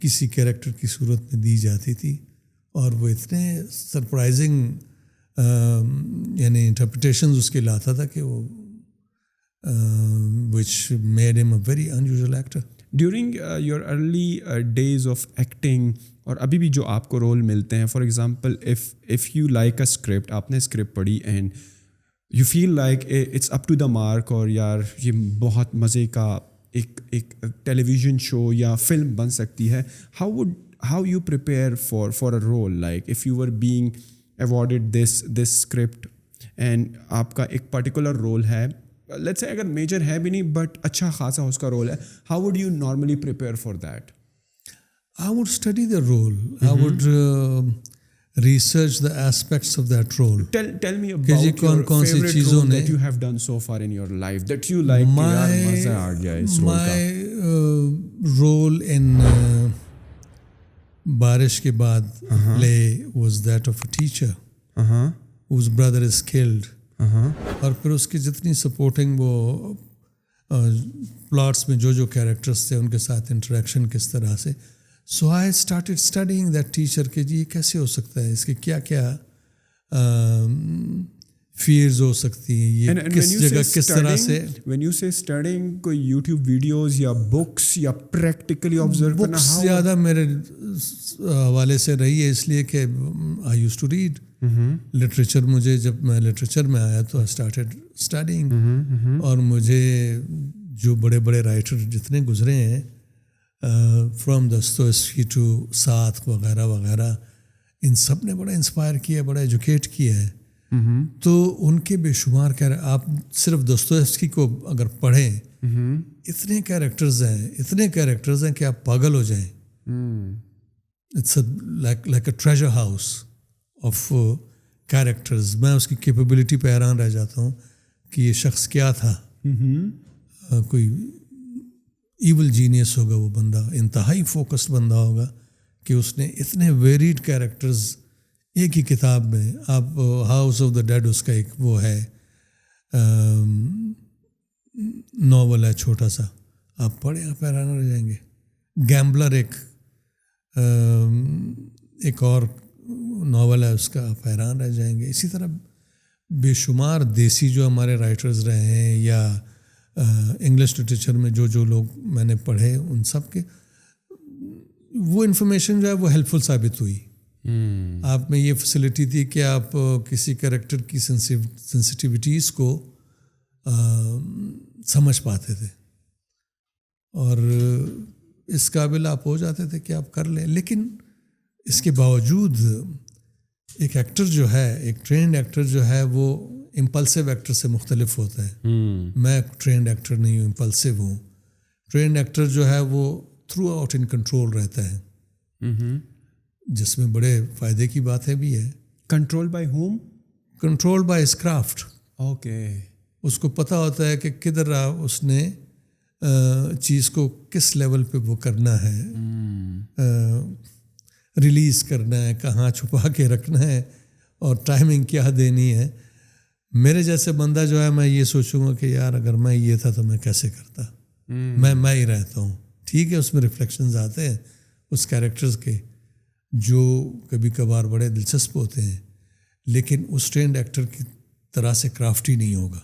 کسی کیریکٹر کی صورت میں دی جاتی تھی, اور وہ اتنے سرپرائزنگ یعنی انٹرپریٹیشنز اس کے لاتا تھا کہ وہ which made him a very unusual actor. During your early days of acting, اور ابھی بھی جو آپ کو رول ملتے ہیں, for example if you like a script, آپ نے اسکرپٹ پڑھی and you feel like it's up to the mark, اور یار یہ بہت مزے کا ایک ٹیلی ویژن شو یا فلم بن سکتی ہے, how you prepare for a role, like if you were being awarded this script and آپ کا ایک پرٹیکولر رول ہے, لیٹس سے اگر میجر ہے بھی نہیں بٹ اچھا خاصا اس کا رول ہے, how would you normally prepare for that? I would study the role. I would research the aspects of that role. Tell me about your favorite role that you have done so far in your life that you like. yaar maza aa gaya is role ka. My role in Barish ke baad play was that of a teacher whose brother is killed. اور پھر اس کی جتنی supporting وہ plots میں جو characters تھے ان کے ساتھ انٹریکشن کس طرح سے, so I started studying that teacher کہ جی یہ کیسے ہو سکتا ہے, اس کے کیا کیا فیئرز ہو سکتی ہیں, یہ کس جگہ کس طرح سے. وین یو سے اسٹڈیئنگ, کوئی یوٹیوب ویڈیوز یا بکس یا پریکٹیکلی آبزرو کرنا؟ بکس زیادہ میرے حوالے سے رہی ہے, اس لیے کہ آئی یوز ٹو ریڈ لٹریچر. مجھے جب میں لٹریچر میں آیا تو آئی اسٹارٹیڈ اسٹڈیئنگ, اور مجھے جو بڑے بڑے رائٹر جتنے گزرے ہیں فرام دستویفسکی ٹو ساتھ وغیرہ وغیرہ, ان سب نے بڑا انسپائر کیا, بڑا ایجوکیٹ کیا ہے. تو ان کے بے شمار آپ صرف دستویفسکی کو اگر پڑھیں, اتنے کیریکٹرز ہیں کہ آپ پاگل ہو جائیں. It's like a treasure house of characters. میں اس کی کیپیبلٹی پہ حیران رہ جاتا ہوں کہ یہ شخص کیا تھا. کوئی ایول جینیس ہوگا وہ بندہ, انتہائی فوکسڈ بندہ ہوگا کہ اس نے اتنے ویریڈ کیریکٹرز ایک ہی کتاب میں. آپ ہاؤس آف دا ڈیڈ اس کا ایک وہ ہے ناول ہے چھوٹا سا, آپ پڑھیں آپ حیران رہ جائیں گے. گیمبلر ایک اور ناول ہے اس کا, آپ حیران رہ جائیں گے. اسی طرح بے شمار دیسی جو ہمارے رائٹرز رہے ہیں یا انگلش لٹریچر میں جو لوگ میں نے پڑھے, ان سب کے وہ انفارمیشن جو ہے وہ ہیلپ فل ثابت ہوئی. آپ میں یہ فیسلٹی تھی کہ آپ کسی کریکٹر کی سینسٹیوٹیز کو سمجھ پاتے تھے, اور اس قابل آپ ہو جاتے تھے کہ آپ کر لیں. لیکن اس کے باوجود ایک ایکٹر جو ہے, ایک ٹرینڈ ایکٹر جو ہے, وہ امپلسو ایکٹر سے مختلف ہوتا ہے. میں ٹرینڈ ایکٹر نہیں ہوں, امپلسو ہوں. ٹرینڈ ایکٹر جو ہے وہ تھرو آؤٹ ان کنٹرول رہتا ہے, جس میں بڑے فائدے کی باتیں بھی ہے. Control by whom? Control by his craft. Okay. اس کو پتہ ہوتا ہے کہ کدھر اس نے چیز کو کس لیول پہ وہ کرنا ہے, ریلیز کرنا ہے, کہاں چھپا کے رکھنا ہے, اور ٹائمنگ کیا دینی ہے. میرے جیسے بندہ جو ہے, میں یہ سوچوں گا کہ یار اگر میں یہ تھا تو میں کیسے کرتا. میں ہی رہتا ہوں. ٹھیک ہے, اس میں ریفلیکشنز آتے ہیں اس کیریکٹرز کے جو کبھی کبھار بڑے دلچسپ ہوتے ہیں, لیکن اس ٹرینڈ ایکٹر کی طرح سے کرافٹی نہیں ہوگا.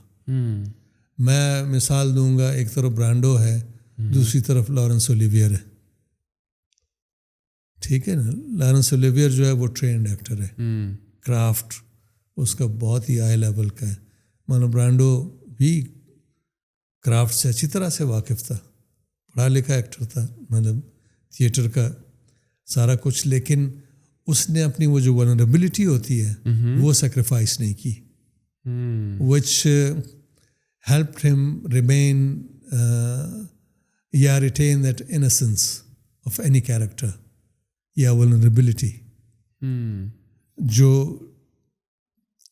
میں مثال دوں گا, ایک طرف برانڈو ہے, دوسری طرف لارنس اولیویئر ہے. ٹھیک ہے نا, لارنس اولیویئر جو ہے وہ ٹرینڈ ایکٹر ہے, کرافٹ اس کا بہت ہی ہائی لیول کا ہے. مانو برانڈو بھی کرافٹ سے اچھی طرح سے واقف تھا, پڑھا لکھا ایکٹر تھا, مطلب تھیٹر کا سارا کچھ, لیکن اس نے اپنی وہ جو ولنریبلٹی ہوتی ہے وہ سیکریفائس نہیں کی, وچ ہیلپڈ ہم ریمین یا retain that innocence of any character یا ولنریبلٹی, جو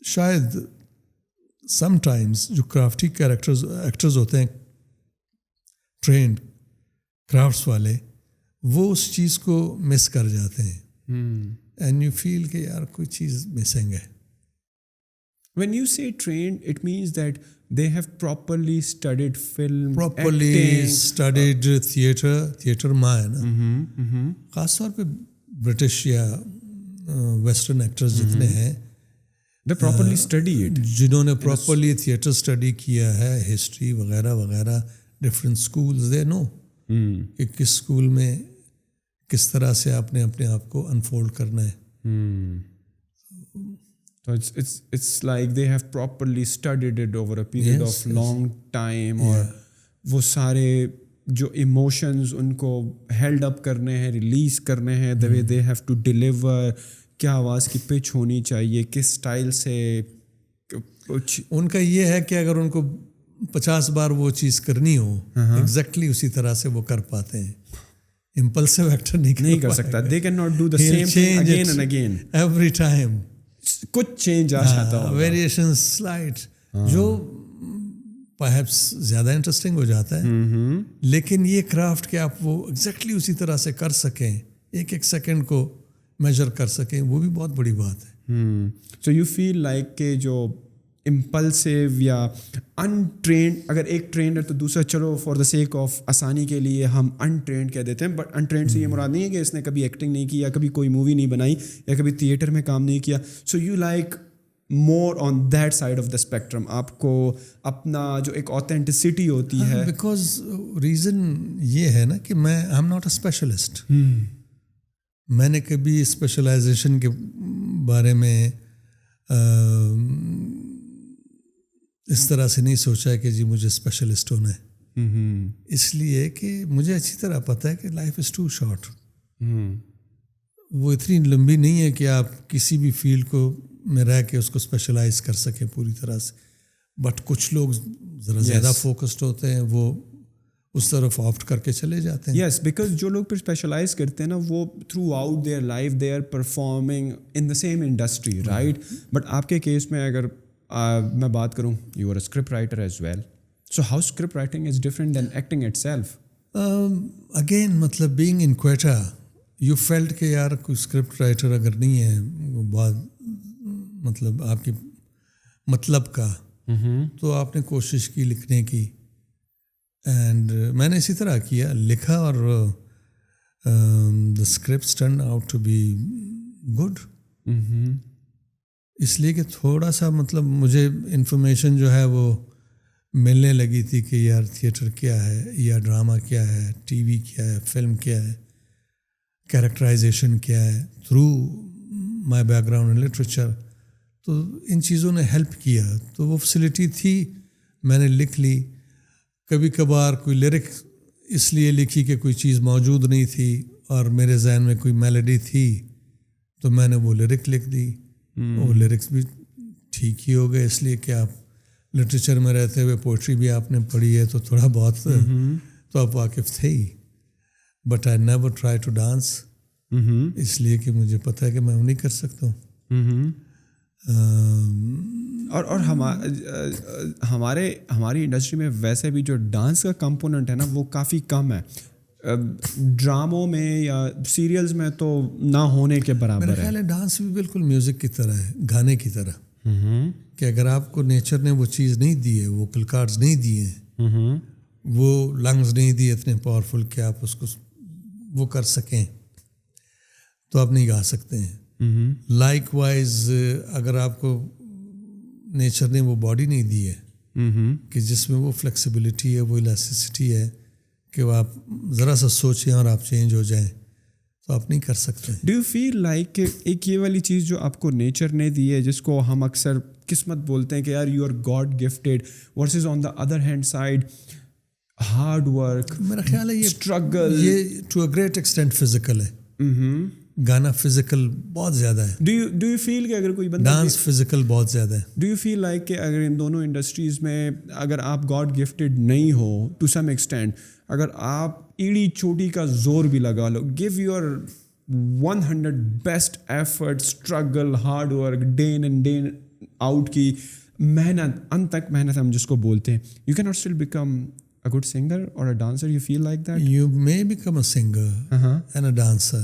شاید سم ٹائمز جو کرافٹی ایکٹرز ہوتے ہیں, ٹرینڈ کرافٹس والے, وہ اس چیز کو مس کر جاتے ہیں. اینڈ یو فیل کہ یار کوئی چیز مسنگ ہے. When you say trained, it means that they have properly studied film, properly acting. Studied theatre ماں ہے نا. خاص طور پہ برٹش یا ویسٹرن ایکٹرز جتنے ہیں They properly study it. جنہوں نے پراپرلی تھیٹر اسٹڈی کیا ہے, ہسٹری وغیرہ وغیرہ, ڈفرینٹ اسکولز, دے نو کہ کس اسکول میں کس طرح سے آپ نے اپنے آپ کو انفولڈ کرنا ہے. So it's like they have properly studied it over a period of long time. اور وہ سارے جو ایموشنز ان کو ہیلڈ اپ کرنے ہیں, ریلیز کرنے ہیں, the way they have to deliver, کیا آواز کی پچ ہونی چاہیے, کس اسٹائل سے, کچھ ان کا یہ ہے کہ اگر ان کو 50 بار وہ چیز کرنی ہو ایگزیکٹلی اسی طرح سے وہ کر پاتے ہیں. امپلسو ایکٹر نہیں کر سکتا. They cannot do the same thing again and again. Every time کچھ چینج آ جاتا ہوگا, ویریشن سلائٹ, جو پرہیپس زیادہ انٹرسٹنگ ہو جاتا ہے. لیکن یہ کرافٹ کہ آپ وہ ایگزیکٹلی اسی طرح سے کر سکیں, ایک ایک سیکنڈ کو میجر کر سکیں, وہ بھی بہت بڑی بات ہے. سو یو فیل لائک کہ جو امپلسیو یا انٹرینڈ, اگر ایک ٹرینڈ ہے تو دوسرا چلو فار دا سیک آف آسانی کے لیے ہم انٹرینڈ کہہ دیتے ہیں, بٹ انٹرینڈ سے یہ مراد نہیں ہے کہ اس نے کبھی ایکٹنگ نہیں کی, یا کبھی کوئی مووی نہیں بنائی, یا کبھی تھیٹر میں کام نہیں کیا. So you like more on that side of the spectrum. آپ کو اپنا جو ایک اوتھینٹسٹی ہوتی ہے, بیکاز ریزن یہ ہے نا کہ میں I am not a specialist. میں نے کبھی اسپیشلائزیشن کے بارے میں اس طرح سے نہیں سوچا کہ جی مجھے اسپیشلسٹ ہونا ہے. اس لیے کہ مجھے اچھی طرح پتہ ہے کہ لائف از ٹو شارٹ. وہ اتنی لمبی نہیں ہے کہ آپ کسی بھی فیلڈ کو میں رہ کے اس کو اسپیشلائز کر سکیں پوری طرح سے. بٹ کچھ لوگ ذرا زیادہ فوکسڈ ہوتے ہیں, وہ اس طرف آپٹ کر کے چلے جاتے ہیں. یس, بیکاز جو لوگ پھر اسپیشلائز کرتے ہیں نا, وہ throughout their life they are performing in the same industry, right. But آپ کے کیس میں اگر میں بات کروں, you are a script writer as well, so how script writing is different than acting itself. Again مطلب being in Quetta you felt کہ یار کوئی اسکرپٹ رائٹر اگر نہیں ہے, وہ بات مطلب آپ کی مطلب کا, تو آپ نے کوشش کی لکھنے کی. اینڈ میں نے اسی طرح کیا, لکھا, اور the scripts turn out to be good. اس لیے کہ تھوڑا سا مطلب مجھے انفارمیشن جو ہے وہ ملنے لگی تھی کہ یار تھیٹر کیا ہے, یا ڈرامہ کیا ہے, ٹی وی کیا ہے, فلم کیا ہے, کیریکٹرائزیشن کیا ہے, through my back ground in literature. تو ان چیزوں نے ہیلپ کیا. تو وہ فیسلٹی تھی, میں نے لکھ لی. کبھی کبھار کوئی لیرک اس لیے لکھی کہ کوئی چیز موجود نہیں تھی اور میرے ذہن میں کوئی میلڈی تھی, تو میں نے وہ لیرک لکھ دی. وہ لیرکس بھی ٹھیک ہی ہو گئے, اس لیے کہ آپ لٹریچر میں رہتے ہوئے پوئٹری بھی آپ نے پڑھی ہے, تو تھوڑا بہت تو آپ واقف تھے ہی. But I never try to dance, اس لیے کہ مجھے پتہ ہے کہ میں وہ نہیں کر سکتا ہوں. اور ہماری انڈسٹری میں ویسے بھی جو ڈانس کا کمپوننٹ ہے نا, وہ کافی کم ہے. ڈراموں میں یا سیریلز میں تو نہ ہونے کے برابر ہے. میرا خیال ہے ڈانس بھی بالکل میوزک کی طرح ہے, گانے کی طرح, کہ اگر آپ کو نیچر نے وہ چیز نہیں دی ہے, ووکل کارڈز نہیں دیے ہیں, وہ لنگز نہیں دیے اتنے پاورفل کہ آپ اس کو وہ کر سکیں, تو آپ نہیں گا سکتے ہیں. لائک وائز اگر آپ کو نیچر نے وہ باڈی نہیں دی ہے کہ جس میں وہ فلیکسیبلٹی ہے, وہ الاسٹیسٹی ہے کہ وہ آپ ذرا سا سوچیں اور آپ چینج ہو جائیں, تو آپ نہیں کر سکتے. ڈو یو فیل لائک کہ ایک یہ والی چیز جو آپ کو نیچر نے دی ہے, جس کو ہم اکثر قسمت بولتے ہیں کہ یار you are god gifted, versus on the other hand side hard work, میرا خیال ہے یہ اسٹرگل, یہ to a great extent physical ہے. گانا فزیکل بہت زیادہ ہے. ڈو یو فیل کہ اگر کوئی بندہ ڈانس فزیکل بہت زیادہ ہے. ڈو یو فیل لائک کہ اگر ان دونوں انڈسٹریز میں اگر آپ گاڈ گفٹیڈ نہیں ہو ٹو سم ایکسٹینٹ, اگر آپ ایڑی چوٹی کا زور بھی لگا لو, give your 100 best effort, struggle, hard work, day in and day out کی محنت, ان تک محنت ہم جس کو بولتے ہیں, you can not still become a good singer or a dancer? You feel like that? You may become a singer and a dancer,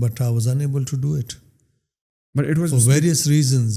but I was unable to do it. But it was for various reasons.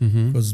Because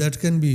that can be.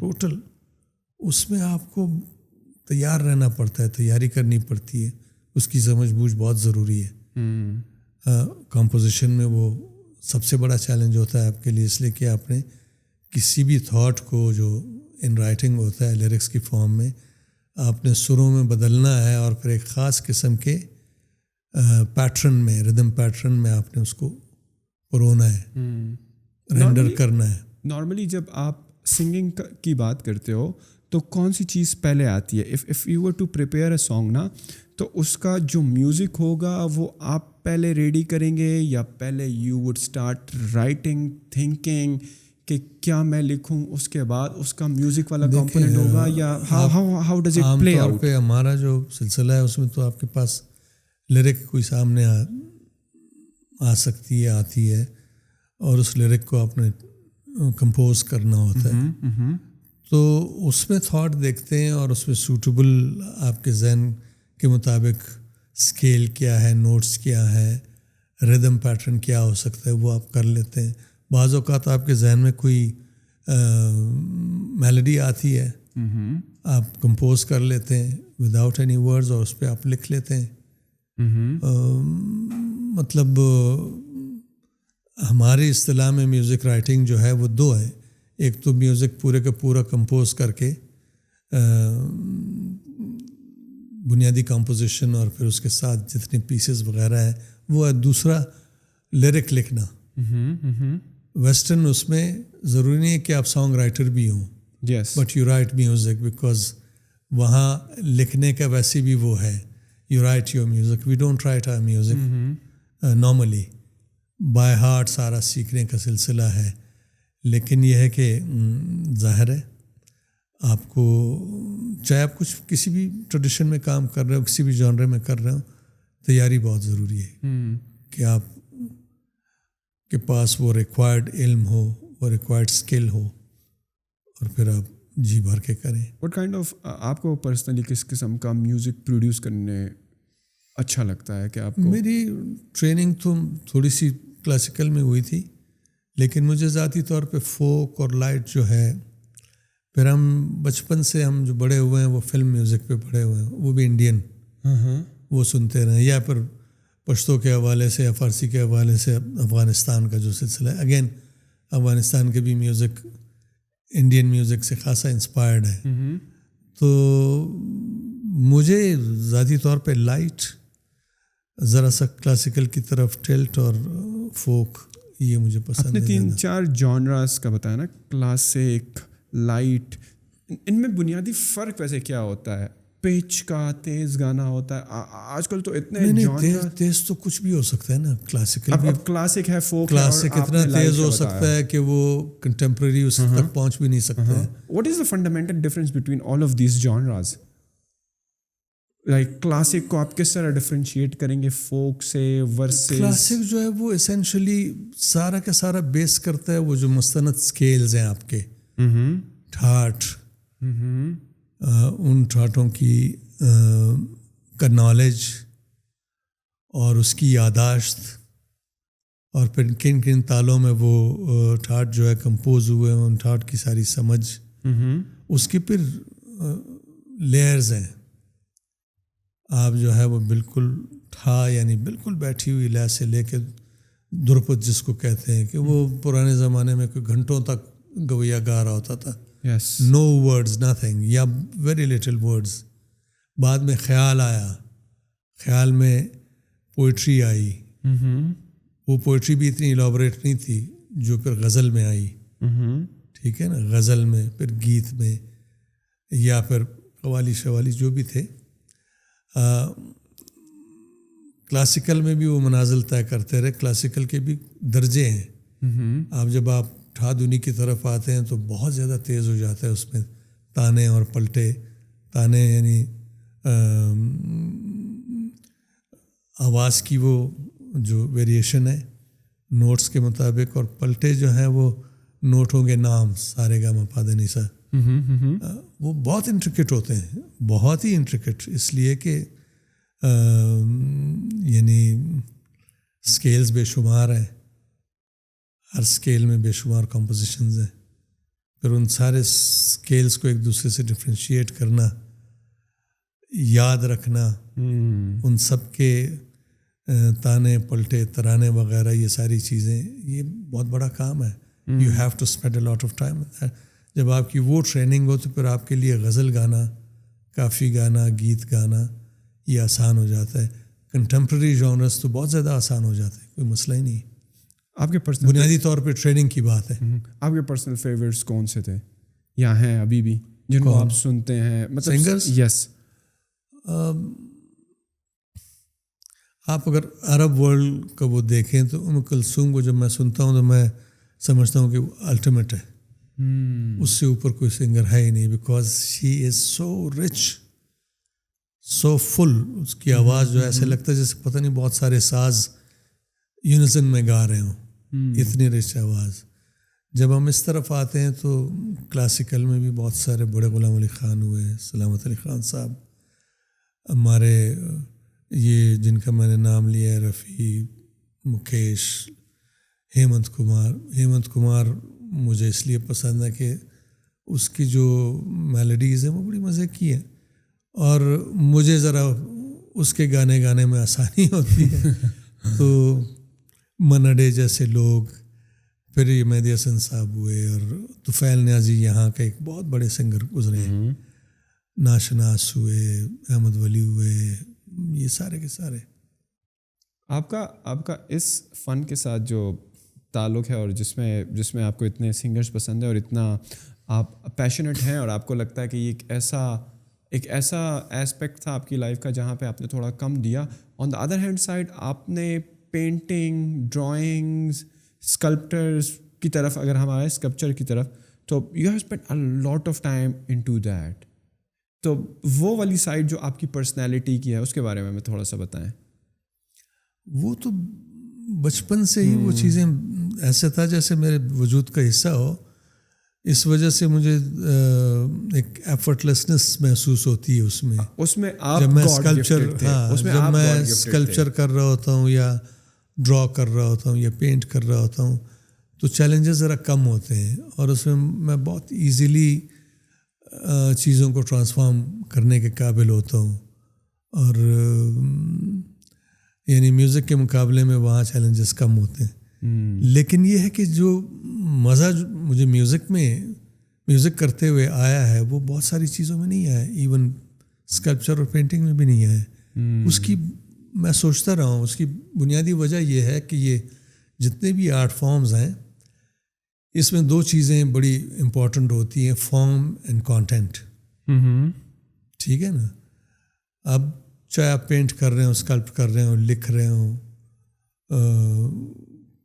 Total. اس میں آپ کو تیار رہنا پڑتا ہے, تیاری کرنی پڑتی ہے, اس کی سمجھ بوجھ بہت ضروری ہے. کمپوزیشن میں وہ سب سے بڑا چیلنج ہوتا ہے آپ کے لیے, اس لیے کہ آپ نے کسی بھی تھاٹ کو جو ان رائٹنگ ہوتا ہے لیرکس کی فارم میں, آپ نے سروں میں بدلنا ہے اور پھر ایک خاص قسم کے پیٹرن میں, ردم پیٹرن میں آپ نے اس کو پرونا ہے, رینڈر کرنا ہے. نارملی جب آپ سنگنگ کی بات کرتے ہو تو کون سی چیز پہلے آتی ہے؟ If you were to prepare a song نا, تو اس کا جو میوزک ہوگا وہ آپ پہلے ریڈی کریں گے, یا پہلے you would start writing thinking کہ کیا میں لکھوں, اس کے بعد اس کا میوزک والا کمپوننٹ ہوگا, یا how does it play out? عام طور پہ ہمارا جو سلسلہ ہے اس میں تو آپ کے پاس لیرک کوئی سامنے آ سکتی ہے, آتی ہے, اور اس لیرک کو آپ نے کمپوز کرنا ہوتا ہے. تو اس میں تھاٹ دیکھتے ہیں اور اس میں سوٹیبل آپ کے ذہن کے مطابق اسکیل کیا ہے, نوٹس کیا ہے, ردم پیٹرن کیا ہو سکتا ہے, وہ آپ کر لیتے ہیں. بعض اوقات آپ کے ذہن میں کوئی میلڈی آتی ہے, آپ کمپوز کر لیتے ہیں وداؤٹ اینی ورڈز, اور اس پہ آپ لکھ لیتے ہیں. مطلب ہماری اصطلاح میں میوزک رائٹنگ جو ہے وہ دو ہے. ایک تو میوزک پورے کا پورا کمپوز کر کے بنیادی کمپوزیشن اور پھر اس کے ساتھ جتنے پیسز وغیرہ ہیں وہ ہے. دوسرا لیرک لکھنا. ویسٹرن اس میں ضروری نہیں ہے کہ آپ سانگ رائٹر بھی ہوں, but you write music, because وہاں لکھنے کا ویسے بھی وہ ہے, you write your music. We don't write our music normally, by heart سارا سیکھنے کا سلسلہ ہے. لیکن یہ ہے کہ ظاہر ہے آپ کو, چاہے آپ کچھ کسی بھی ٹریڈیشن میں کام کر رہے ہو, کسی بھی جانرے میں کر رہے ہو, تیاری بہت ضروری ہے کہ آپ کے پاس وہ ریکوائرڈ علم ہو, وہ ریکوائرڈ اسکل ہو, اور پھر آپ جی بھر کے کریں. وٹ کائنڈ آف, آپ کو پرسنلی کس قسم کا میوزک پروڈیوس کرنے اچھا لگتا ہے کہ آپ کو؟ میری ٹریننگ تو تھوڑی سی کلاسیکل میں ہوئی تھی, لیکن مجھے ذاتی طور پہ فوک اور لائٹ جو ہے, پھر ہم بچپن سے ہم جو بڑے ہوئے ہیں وہ فلم میوزک پہ بڑے ہوئے ہیں, وہ بھی انڈین, وہ سنتے رہے, یا پھر پشتو کے حوالے سے یا فارسی کے حوالے سے افغانستان کا جو سلسلہ ہے. اگین افغانستان کے بھی میوزک انڈین میوزک سے خاصا انسپائرڈ ہے. تو مجھے ذاتی طور پہ لائٹ, ذرا سا کلاسیکل کی طرف ٹلٹ, اور فوک, یہ مجھے پسند ہے. آپ نے 3-4 جانراز کا بتایا نا, کلاسک, لائٹ, ان میں بنیادی فرق ویسے کیا ہوتا ہے؟ پچ کا, تیز گانا ہوتا ہے آج کل تو اتنے نہیں, تیز تو کچھ بھی ہو سکتا ہے نا. کلاسیکل اب کلاسک ہے, فوک ہے, کلاسک اتنا تیز ہو سکتا ہے کہ وہ کنٹمپریری اس تک پہنچ بھی نہیں سکتا ہے. What is the fundamental difference between all of these جانراز؟ Like classic کو آپ کس طرح ڈفرینشیٹ کریں گے فوک سے ورسز؟ کلاسک جو ہے وہ اسینشلی سارا کا سارا بیس کرتا ہے وہ جو مستند اسکیلز ہیں آپ کے, ٹھاٹ, ان ٹھاٹوں کی کا نالج اور اس کی یاداشت, اور پھر کن کن تالوں میں وہ ٹھاٹ جو ہے کمپوز ہوئے ہیں, ان ٹھاٹ کی ساری سمجھ, اس کی پھر لیئرز ہیں. آپ جو ہے وہ بالکل ٹھا, یعنی بالکل بیٹھی ہوئی لے سے لے کے دھرپد جس کو کہتے ہیں, کہ وہ پرانے زمانے میں کوئی گھنٹوں تک گویا گا رہا ہوتا تھا. نو ورڈز, نتھنگ, یا ویری لٹل ورڈز. بعد میں خیال آیا, خیال میں پوئٹری آئی, وہ پوئٹری بھی اتنی ایلابریٹ نہیں تھی جو پھر غزل میں آئی, ٹھیک ہے نا, غزل میں, پھر گیت میں, یا پھر قوالی شوالی جو بھی تھے. کلاسیکل میں بھی وہ منازل طے کرتے رہے. کلاسیکل کے بھی درجے ہیں. آپ جب آپ ٹھا دھنی کی طرف آتے ہیں تو بہت زیادہ تیز ہو جاتا ہے اس میں تانے اور پلٹے. تانے یعنی آواز کی وہ جو ویریشن ہے نوٹس کے مطابق, اور پلٹے جو ہیں وہ نوٹوں کے نام, سارے گا ما پا دے نی سا, وہ بہت انٹریکٹ ہوتے ہیں, بہت ہی انٹریکٹ, اس لیے کہ یعنی اسکیلز بے شمار ہیں, ہر اسکیل میں بے شمار کمپوزیشنز ہیں. پھر ان سارے اسکیلس کو ایک دوسرے سے ڈفرینشیٹ کرنا, یاد رکھنا, ان سب کے تانے پلٹے ترانے وغیرہ, یہ ساری چیزیں, یہ بہت بڑا کام ہے. You have to spend a lot of time. جب آپ کی وہ ٹریننگ ہو تو پھر آپ کے لیے غزل گانا, کافی گانا, گیت گانا یہ آسان ہو جاتا ہے. کنٹمپریری جانرس تو بہت زیادہ آسان ہو جاتا ہے, کوئی مسئلہ ہی نہیں. آپ کے پرسنل بنیادی طور پہ ٹریننگ کی بات ہے. آپ کے پرسنل فیوریٹس کون سے تھے یا ہیں ابھی بھی جن کو آپ سنتے ہیں, مطلب سنگرس؟ یس. آپ اگر عرب ورلڈ کا وہ دیکھیں تو ام کلثوم کو جب میں سنتا ہوں تو میں سمجھتا ہوں کہ وہ الٹیمیٹ ہے. اس سے اوپر کوئی سنگر ہے ہی نہیں, because she is so rich, سو فل. اس کی آواز جو ایسے لگتا ہے جیسے پتہ نہیں بہت سارے ساز یونیزن میں گا رہے ہوں, اتنی رچ آواز. جب ہم اس طرف آتے ہیں تو کلاسیکل میں بھی بہت سارے بڑے, غلام علی خان ہوئے, سلامت علی خان صاحب, ہمارے یہ جن کا میں نے نام لیا ہے, رفیع, مکیش, ہیمنت کمار. ہیمنت کمار مجھے اس لیے پسند ہے کہ اس کی جو میلڈیز ہیں وہ بڑی مزے کی ہیں, اور مجھے ذرا اس کے گانے میں آسانی ہوتی ہے. تو منڈے جیسے لوگ, پھر یہ مہدی حسن صاحب ہوئے, اور طفیل نیازی یہاں کے ایک بہت بڑے سنگر گزرے ہیں, ناشناس ہوئے, احمد ولی ہوئے, یہ سارے کے سارے. آپ کا اس فن کے ساتھ جو تعلق ہے اور جس میں آپ کو اتنے سنگرز پسند ہیں اور اتنا آپ پیشنیٹ ہیں, اور آپ کو لگتا ہے کہ یہ ایک ایسا ایسپیکٹ تھا آپ کی لائف کا جہاں پہ آپ نے تھوڑا کم دیا. آن دا ادر ہینڈ سائڈ آپ نے پینٹنگ, ڈرائنگز, اسکلپٹرز کی طرف اگر ہم آئے, اسکلپچر کی طرف, تو you have spend a lot of time into that. تو وہ والی سائڈ جو آپ کی پرسنالٹی کی ہے اس کے بارے میں تھوڑا سا بتائیں. وہ تو بچپن سے ہی وہ چیزیں ایسے تھا جیسے میرے وجود کا حصہ ہو. اس وجہ سے مجھے ایک ایفرٹلیسنس محسوس ہوتی ہے اس میں جب میں اسکلپچر کر رہا ہوتا ہوں یا ڈرا کر رہا ہوتا ہوں یا پینٹ کر رہا ہوتا ہوں تو چیلنجز ذرا کم ہوتے ہیں, اور اس میں میں بہت ایزیلی چیزوں کو ٹرانسفارم کرنے کے قابل ہوتا ہوں. اور یعنی میوزک کے مقابلے میں وہاں چیلنجز کم ہوتے ہیں. لیکن یہ ہے کہ جو مزہ مجھے میوزک کرتے ہوئے آیا ہے وہ بہت ساری چیزوں میں نہیں آیا, ایون اسکلپچر اور پینٹنگ میں بھی نہیں آیا. اس کی میں سوچتا رہا ہوں, اس کی بنیادی وجہ یہ ہے کہ یہ جتنے بھی آرٹ فارمز ہیں اس میں دو چیزیں بڑی امپورٹنٹ ہوتی ہیں, فارم اینڈ کانٹینٹ. ٹھیک ہے نا. اب چاہے آپ پینٹ کر رہے ہوں, اسکلپٹ کر رہے ہوں, لکھ رہے ہوں,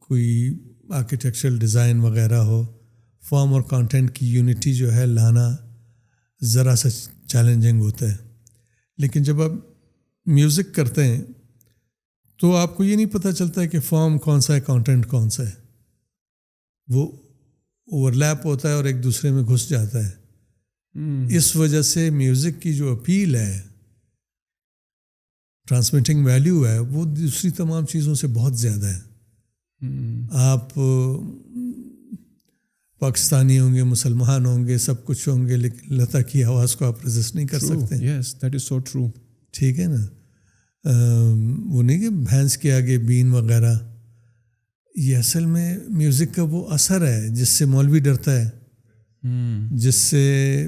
کوئی آرکیٹیکچرل ڈیزائن وغیرہ ہو, فارم اور کانٹینٹ کی یونٹی جو ہے لانا ذرا سا چیلنجنگ ہوتا ہے. لیکن جب آپ میوزک کرتے ہیں تو آپ کو یہ نہیں پتہ چلتا ہے کہ فارم کون سا ہے, کانٹینٹ کون سا ہے. وہ اوور لیپ ہوتا ہے اور ایک دوسرے میں گھس جاتا ہے. اس وجہ سے میوزک کی جو اپیل ہے, ٹرانسمیٹنگ ویلیو ہے, وہ دوسری تمام چیزوں سے بہت زیادہ ہے. آپ پاکستانی ہوں گے, مسلمان ہوں گے, سب کچھ ہوں گے, لیکن لتا کی آواز کو آپ ریزسٹ نہیں کر سکتے. یس, دیٹ از سو ٹرو. ٹھیک ہے نا. وہ نہیں کہ بھینس کے آگے بین وغیرہ, یہ اصل میں میوزک کا وہ اثر ہے جس سے مولوی ڈرتا ہے. جس سے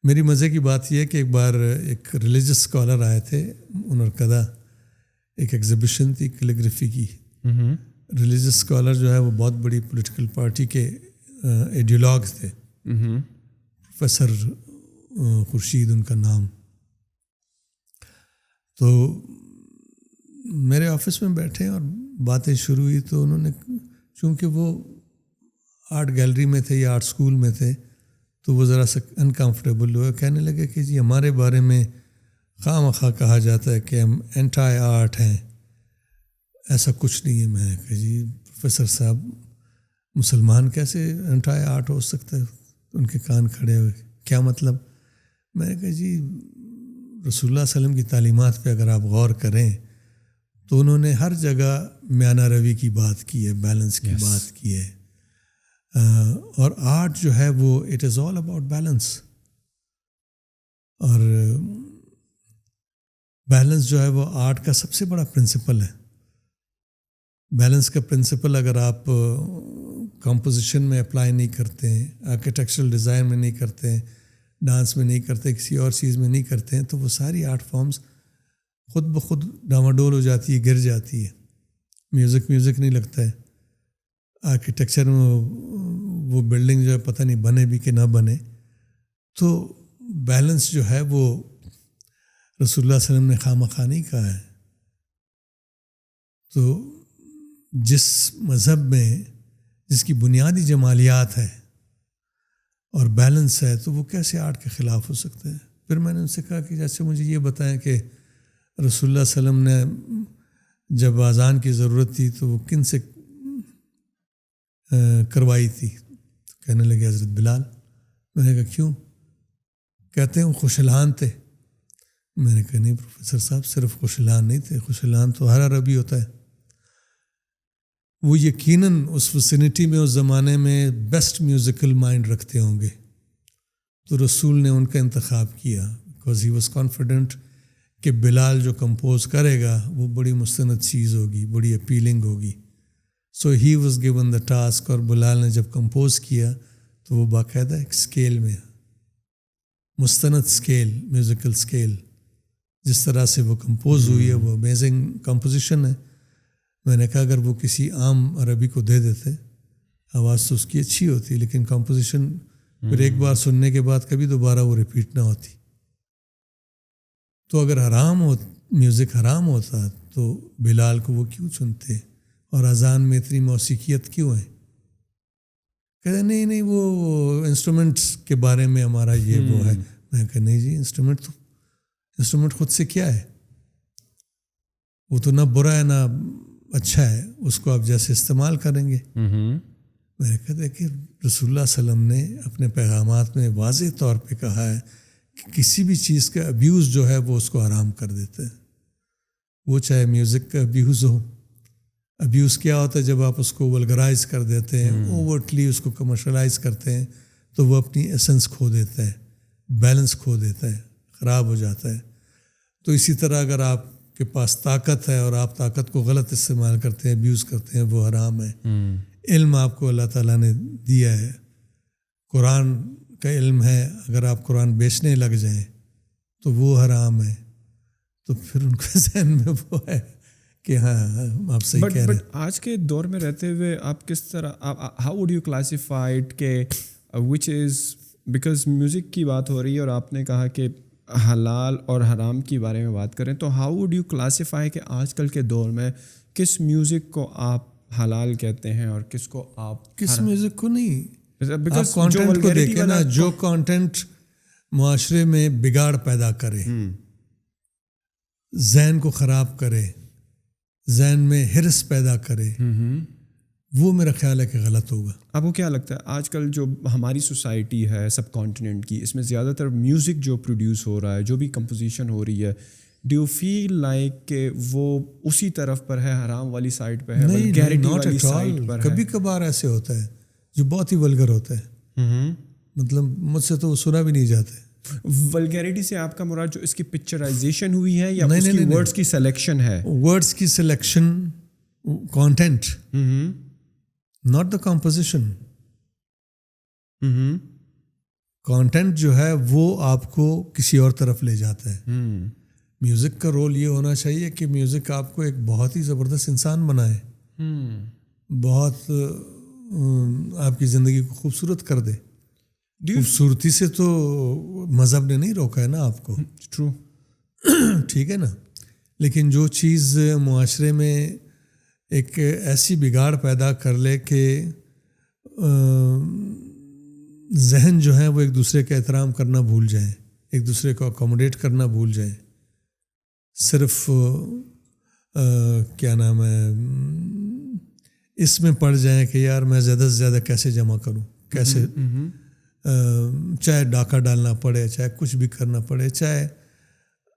میری مزے کی بات یہ ہے کہ ایک بار ایک ریلیجس اسکالر آئے تھے انرکدہ, ایک ایگزیبیشن تھی کیلیگرافی کی. ریلیجس اسکالر جو ہے وہ بہت بڑی پولیٹیکل پارٹی کے ایڈیولوگ تھے. پروفیسر خورشید ان کا نام. تو میرے آفس میں بیٹھے اور باتیں شروع ہوئی تو انہوں نے, چونکہ وہ آرٹ گیلری میں تھے یا آرٹ اسکول میں تھے, تو وہ ذرا سا انکمفرٹیبل ہوئے. کہنے لگے کہ جی ہمارے بارے میں خواہ مخواہ کہا جاتا ہے کہ ہم اینٹائی آرٹ ہیں, ایسا کچھ نہیں ہے. میں نے کہا جی پروفیسر صاحب, مسلمان کیسے اینٹائی آرٹ ہو سکتا ہے؟ ان کے کان کھڑے ہوئے, کیا مطلب؟ میں نے کہا جی رسول اللہ صلی اللہ علیہ وسلم کی تعلیمات پہ اگر آپ غور کریں تو انہوں نے ہر جگہ میانہ روی کی بات کی ہے, بیلنس کی بات کی ہے. اور آرٹ جو ہے وہ it is all about balance. اور بیلنس جو ہے وہ آرٹ کا سب سے بڑا پرنسپل ہے. بیلنس کا پرنسپل اگر آپ کمپوزیشن میں اپلائی نہیں کرتے ہیں, آرکیٹیکچرل ڈیزائن میں نہیں کرتے ہیں, ڈانس میں نہیں کرتے, کسی اور چیز میں نہیں کرتے ہیں, تو وہ ساری آرٹ فارمز خود بخود ڈاواڈول ہو جاتی ہے, گر جاتی ہے. میوزک نہیں لگتا ہے. آرکیٹیکچر میں وہ بلڈنگ جو ہے پتہ نہیں بنے بھی کہ نہ بنے. تو بیلنس جو ہے وہ رسول اللہ صلی اللہ علیہ وسلم نے خواہ نہیں کہا ہے. تو جس مذہب میں جس کی بنیادی جمالیات ہے اور بیلنس ہے, تو وہ کیسے آرٹ کے خلاف ہو سکتا ہے؟ پھر میں نے ان سے کہا کہ جیسے مجھے یہ بتائیں کہ رسول اللہ صلی اللہ علیہ وسلم نے جب اذان کی ضرورت تھی تو وہ کن سے کروائی تھی؟ تو کہنے لگے حضرت بلال. میں نے کہا کیوں؟ کہتے ہیں وہ خوشلان تھے. میں نے کہا نہیں پروفیسر صاحب, صرف خوشلان نہیں تھے, خوشلان تو ہر عربی ہوتا ہے. وہ یقیناً اس وسینٹی میں اس زمانے میں بیسٹ میوزیکل مائنڈ رکھتے ہوں گے, تو رسول نے ان کا انتخاب کیا بیکاز ہی واز کانفیڈنٹ کہ بلال جو کمپوز کرے گا وہ بڑی مستند چیز ہوگی, بڑی اپیلنگ ہوگی. So he was given the task. اور بلال نے جب کمپوز کیا تو وہ باقاعدہ ایک اسکیل میں, مستند اسکیل, میوزیکل اسکیل, جس طرح سے وہ کمپوز ہوئی ہے وہ امیزنگ کمپوزیشن ہے. میں نے کہا اگر وہ کسی عام عربی کو دے دیتے, آواز تو اس کی اچھی ہوتی, لیکن کمپوزیشن پھر ایک بار سننے کے بعد کبھی دوبارہ وہ ریپیٹ نہ ہوتی. تو اگر میوزک حرام ہوتا تو بلال کو وہ کیوں چنتے, اور اذان میں اتنی موسیقیت کیوں ہے؟ کہتے نہیں وہ انسٹرومنٹس کے بارے میں ہمارا یہ وہ ہے. میں کہا نہیں جی, انسٹرومنٹ خود سے کیا ہے؟ وہ تو نہ برا ہے نہ اچھا ہے, اس کو آپ جیسے استعمال کریں گے. میں نے کہا کہ رسول اللہ صلی اللہ علیہ وسلم نے اپنے پیغامات میں واضح طور پہ کہا ہے کہ کسی بھی چیز کا ابیوز جو ہے وہ اس کو حرام کر دیتا ہے. وہ چاہے میوزک کا ابیوز ہو. ابیوز کیا ہوتا ہے؟ جب آپ اس کو ولگرائز کر دیتے ہیں, اوورٹلی اس کو کمرشلائز کرتے ہیں, تو وہ اپنی ایسنس کھو دیتا ہے, بیلنس کھو دیتا ہے, خراب ہو جاتا ہے. تو اسی طرح اگر آپ کے پاس طاقت ہے اور آپ طاقت کو غلط استعمال کرتے ہیں, ابیوز کرتے ہیں, وہ حرام ہے. علم آپ کو اللہ تعالیٰ نے دیا ہے, قرآن کا علم ہے, اگر آپ قرآن بیچنے لگ جائیں تو وہ حرام ہے. تو پھر ان کے ذہن میں وہ ہے کہ ہاں آپ صحیح کہہ رہے ہیں. بٹ آج کے دور میں رہتے ہوئے آپ کس طرح, how would you classify it کہ وچ از, بیکاز میوزک کی بات ہو رہی ہے اور آپ نے کہا کہ حلال اور حرام کے بارے میں بات کریں, تو ہاؤ وڈ یو کلاسیفائی کہ آج کل کے دور میں کس میوزک کو آپ حلال کہتے ہیں اور کس کو آپ کس میوزک کو نہیں, آپ کانٹینٹ کو دیکھیں نا. جو کانٹینٹ معاشرے میں بگاڑ پیدا کرے, ذہن کو خراب کرے, ذہن میں ہرس پیدا کرے, وہ میرا خیال ہے کہ غلط ہوگا. آپ کو کیا لگتا ہے آج کل جو ہماری سوسائٹی ہے سب کانٹیننٹ کی, اس میں زیادہ تر میوزک جو پروڈیوس ہو رہا ہے, جو بھی کمپوزیشن ہو رہی ہے, ڈو یو فیل لائک کہ وہ اسی طرف پر ہے, حرام والی سائڈ پہ ہے, ولگیرٹی والی سائڈ پر ہے؟ کبھی کبھار ایسے ہوتا ہے جو بہت ہی ولگر ہوتا ہے, مطلب مجھ سے تو وہ سنا بھی نہیں جاتا ہے. ولگیرٹی سے آپ کا مراد جو اس کی پکچرائزیشن ہوئی ہے یا اس کی ورڈز کی سلیکشن ہے؟ ورڈز کی selection, content, not the composition. Content جو ہے وہ آپ کو کسی اور طرف لے جاتا ہے. میوزک کا رول یہ ہونا چاہیے کہ میوزک آپ کو ایک بہت ہی زبردست انسان بنائے, بہت آپ کی زندگی کو خوبصورت کر دے. خوبصورتی سے تو مذہب نے نہیں روکا ہے نا آپ کو, ٹرو, ٹھیک ہے نا. لیکن جو چیز معاشرے میں ایک ایسی بگاڑ پیدا کر لے کہ ذہن جو ہے وہ ایک دوسرے کا احترام کرنا بھول جائیں, ایک دوسرے کو اکوموڈیٹ کرنا بھول جائیں, صرف کیا نام ہے اس میں پڑ جائیں کہ یار میں زیادہ سے زیادہ کیسے جمع کروں, کیسے چاہے ڈاکہ ڈالنا پڑے, چاہے کچھ بھی کرنا پڑے, چاہے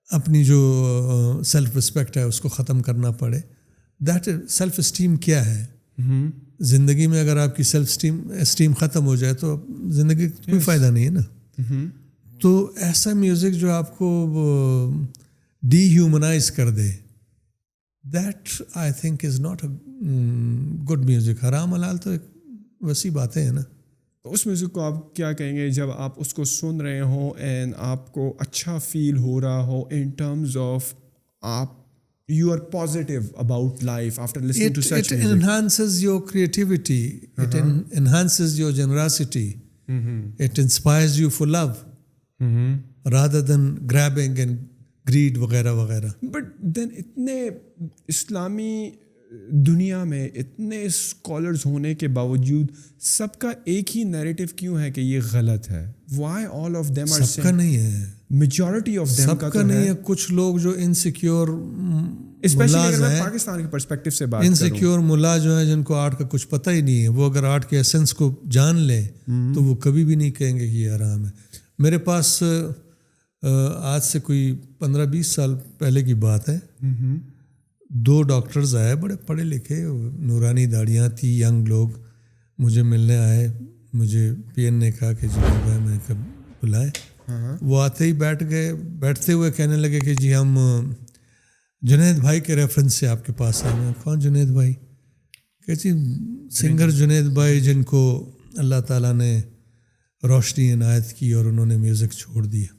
اپنی جو سیلف رسپیکٹ ہے اس کو ختم کرنا پڑے. دیٹ سیلف اسٹیم کیا ہے؟ زندگی میں اگر آپ کی سیلف اسٹیم ختم ہو جائے تو زندگی کوئی فائدہ نہیں ہے نا. تو ایسا میوزک جو آپ کو ڈی ہیومنائز کر دے, that I think is not a good music. حرام حلال تو ایک ویسی باتیں ہیں نا. اس میوزک کو آپ کیا کہیں گے جب آپ اس کو سن رہے ہوں اینڈ آپ کو اچھا فیل ہو رہا ہو ان ٹرمز آف آپ you are positive about life after listening to such music? It enhances your creativity. It enhances your generosity. It inspires you for love rather than grabbing and greed وغیرہ وغیرہ. But then اتنے اسلامی دنیا میں اتنے scholars ہونے کے باوجود سب کا ایک ہی نیریٹو کیوں ہے کہ یہ غلط ہے؟ Why all of them are saying؟ سب کا نہیں ہے, میجورٹی آف دیم کا تو نہیں ہے. کچھ لوگ جو انسیکیور ملاز ہیں, پاکستان کے پرسپیکٹو سے بات انسیکیور ملا جو ہیں جن کو آرٹ کا کچھ پتہ ہی نہیں ہے, وہ اگر آرٹ کے ایسنس کو جان لیں تو وہ کبھی بھی نہیں کہیں گے کہ یہ حرام ہے. میرے پاس آج سے کوئی 15-20 سال پہلے کی بات ہے, 2 ڈاکٹرز آئے, بڑے پڑھے لکھے, نورانی داڑیاں تھی, ینگ لوگ مجھے ملنے آئے. مجھے پی این نے کہا کہ جی میں نے کہا بلائے. وہ آتے ہی بیٹھتے ہوئے کہنے لگے کہ جی ہم جنید بھائی کے ریفرنس سے آپ کے پاس آئے ہیں. کون جنید بھائی؟ کہ جی سنگر جنید بھائی جن کو اللہ تعالیٰ نے روشنی عنایت کی اور انہوں نے میوزک چھوڑ دیا.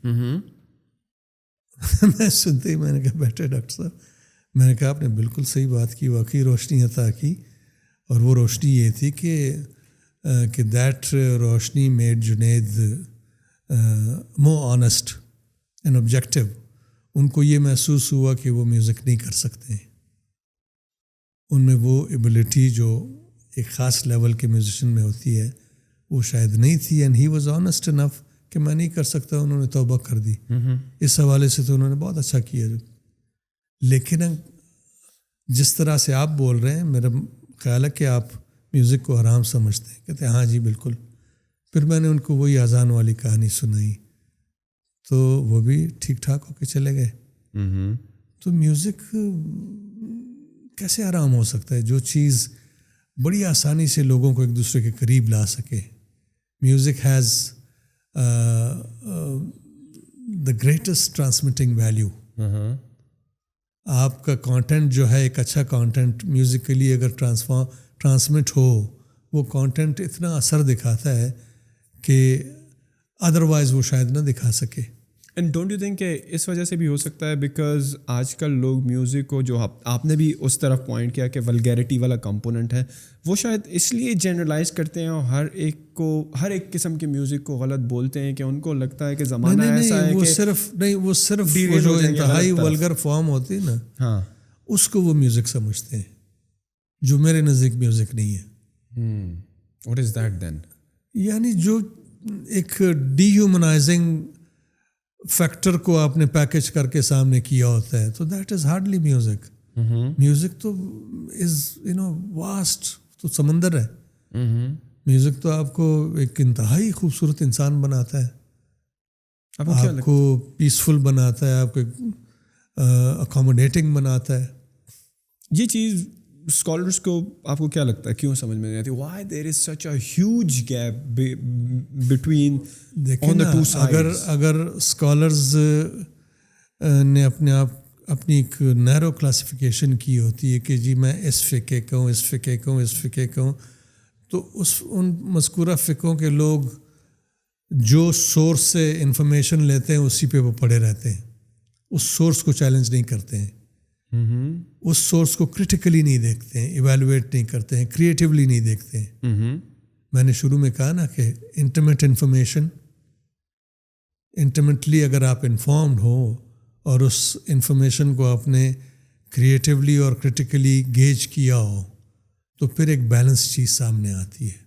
میں سنتے ہی میں نے کہا بیٹھے ڈاکٹر صاحب, میں نے کہا آپ نے بالکل صحیح بات کی, واقعی روشنی عطا کی, اور وہ روشنی یہ تھی کہ that Roshni made Junaid more honest and objective. ان کو یہ محسوس ہوا کہ وہ میوزک نہیں کر سکتے, ان میں وہ ایبلٹی جو ایک خاص لیول کے میوزیشین میں ہوتی ہے وہ شاید نہیں تھی. اینڈ ہی واز آنیسٹ انف کہ میں نہیں کر سکتا. انہوں نے توبہ کر دی. اس حوالے سے تو انہوں نے بہت اچھا کیا. لیکن جس طرح سے آپ بول رہے ہیں, میرا خیال ہے کہ آپ میوزک کو حرام سمجھتے ہیں. کہتے ہیں ہاں جی بالکل. پھر میں نے ان کو وہی اذان والی کہانی سنائی تو وہ بھی ٹھیک ٹھاک ہو کے چلے گئے. تو میوزک کیسے حرام ہو سکتا ہے جو چیز بڑی آسانی سے لوگوں کو ایک دوسرے کے قریب لا سکے. Music has the greatest transmitting value. آپ کا کانٹینٹ جو ہے ایک اچھا کانٹینٹ میوزیکلی اگر ٹرانسمٹ ہو, وہ کانٹینٹ اتنا اثر دکھاتا ہے کہ ادروائز وہ شاید نہ دکھا سکے. اینڈ ڈونٹ یو تھنک کہ اس وجہ سے بھی ہو سکتا ہے بیکاز آج کل لوگ میوزک کو, جو آپ نے بھی اس طرف پوائنٹ کیا کہ ولگیرٹی والا کمپوننٹ ہے, وہ شاید اس لیے جنرلائز کرتے ہیں اور ہر ایک قسم کے میوزک کو غلط بولتے ہیں کہ ان کو لگتا ہے کہ زمانہ ایسا ہے کہ وہ صرف جو انتہائی ولگر فارم ہوتی ہے نا, ہاں اس کو وہ میوزک سمجھتے ہیں, جو میرے نزدیک میوزک نہیں ہے. What is that then? یعنی جو ایک ڈی ہیومنائزنگ فیکٹر کو آپ نے پیکج کر کے سامنے کیا ہوتا ہے, تو that is hardly music. Music تو از واسٹ, تو سمندر ہے. میوزک تو آپ کو ایک انتہائی خوبصورت انسان بناتا ہے, آپ کو پیسفل بناتا ہے, آپ کو اکاموڈیٹنگ بناتا ہے. یہ چیز اسکالرس کو آپ کو کیا لگتا ہے کیوں سمجھ میں نہیں آتی؟ Why there is such a huge gap between on the two sides. اگر اسکالرز نے اپنی ایک نیرو کلاسیفیکیشن کی ہوتی ہے کہ جی میں اس فقہ کا ہوں, اس فقہ کا ہوں, اس فقہ کا ہوں, تو ان مذکورہ فقہوں کے لوگ جو سورس سے انفارمیشن لیتے ہیں اسی پہ وہ پڑے رہتے ہیں, اس سورس کو چیلنج نہیں کرتے ہیں, اس سورس کو کرٹیکلی نہیں دیکھتے ہیں, ایویلویٹ نہیں کرتے ہیں, کریٹیولی نہیں دیکھتے ہیں. میں نے شروع میں کہا نا کہ انٹیمیٹ انفارمیشن, انٹیمیٹلی اگر آپ انفارمڈ ہو اور اس انفارمیشن کو آپ نے کریٹیولی اور کرٹیکلی گیج کیا ہو, تو پھر ایک بیلنس چیز سامنے آتی ہے.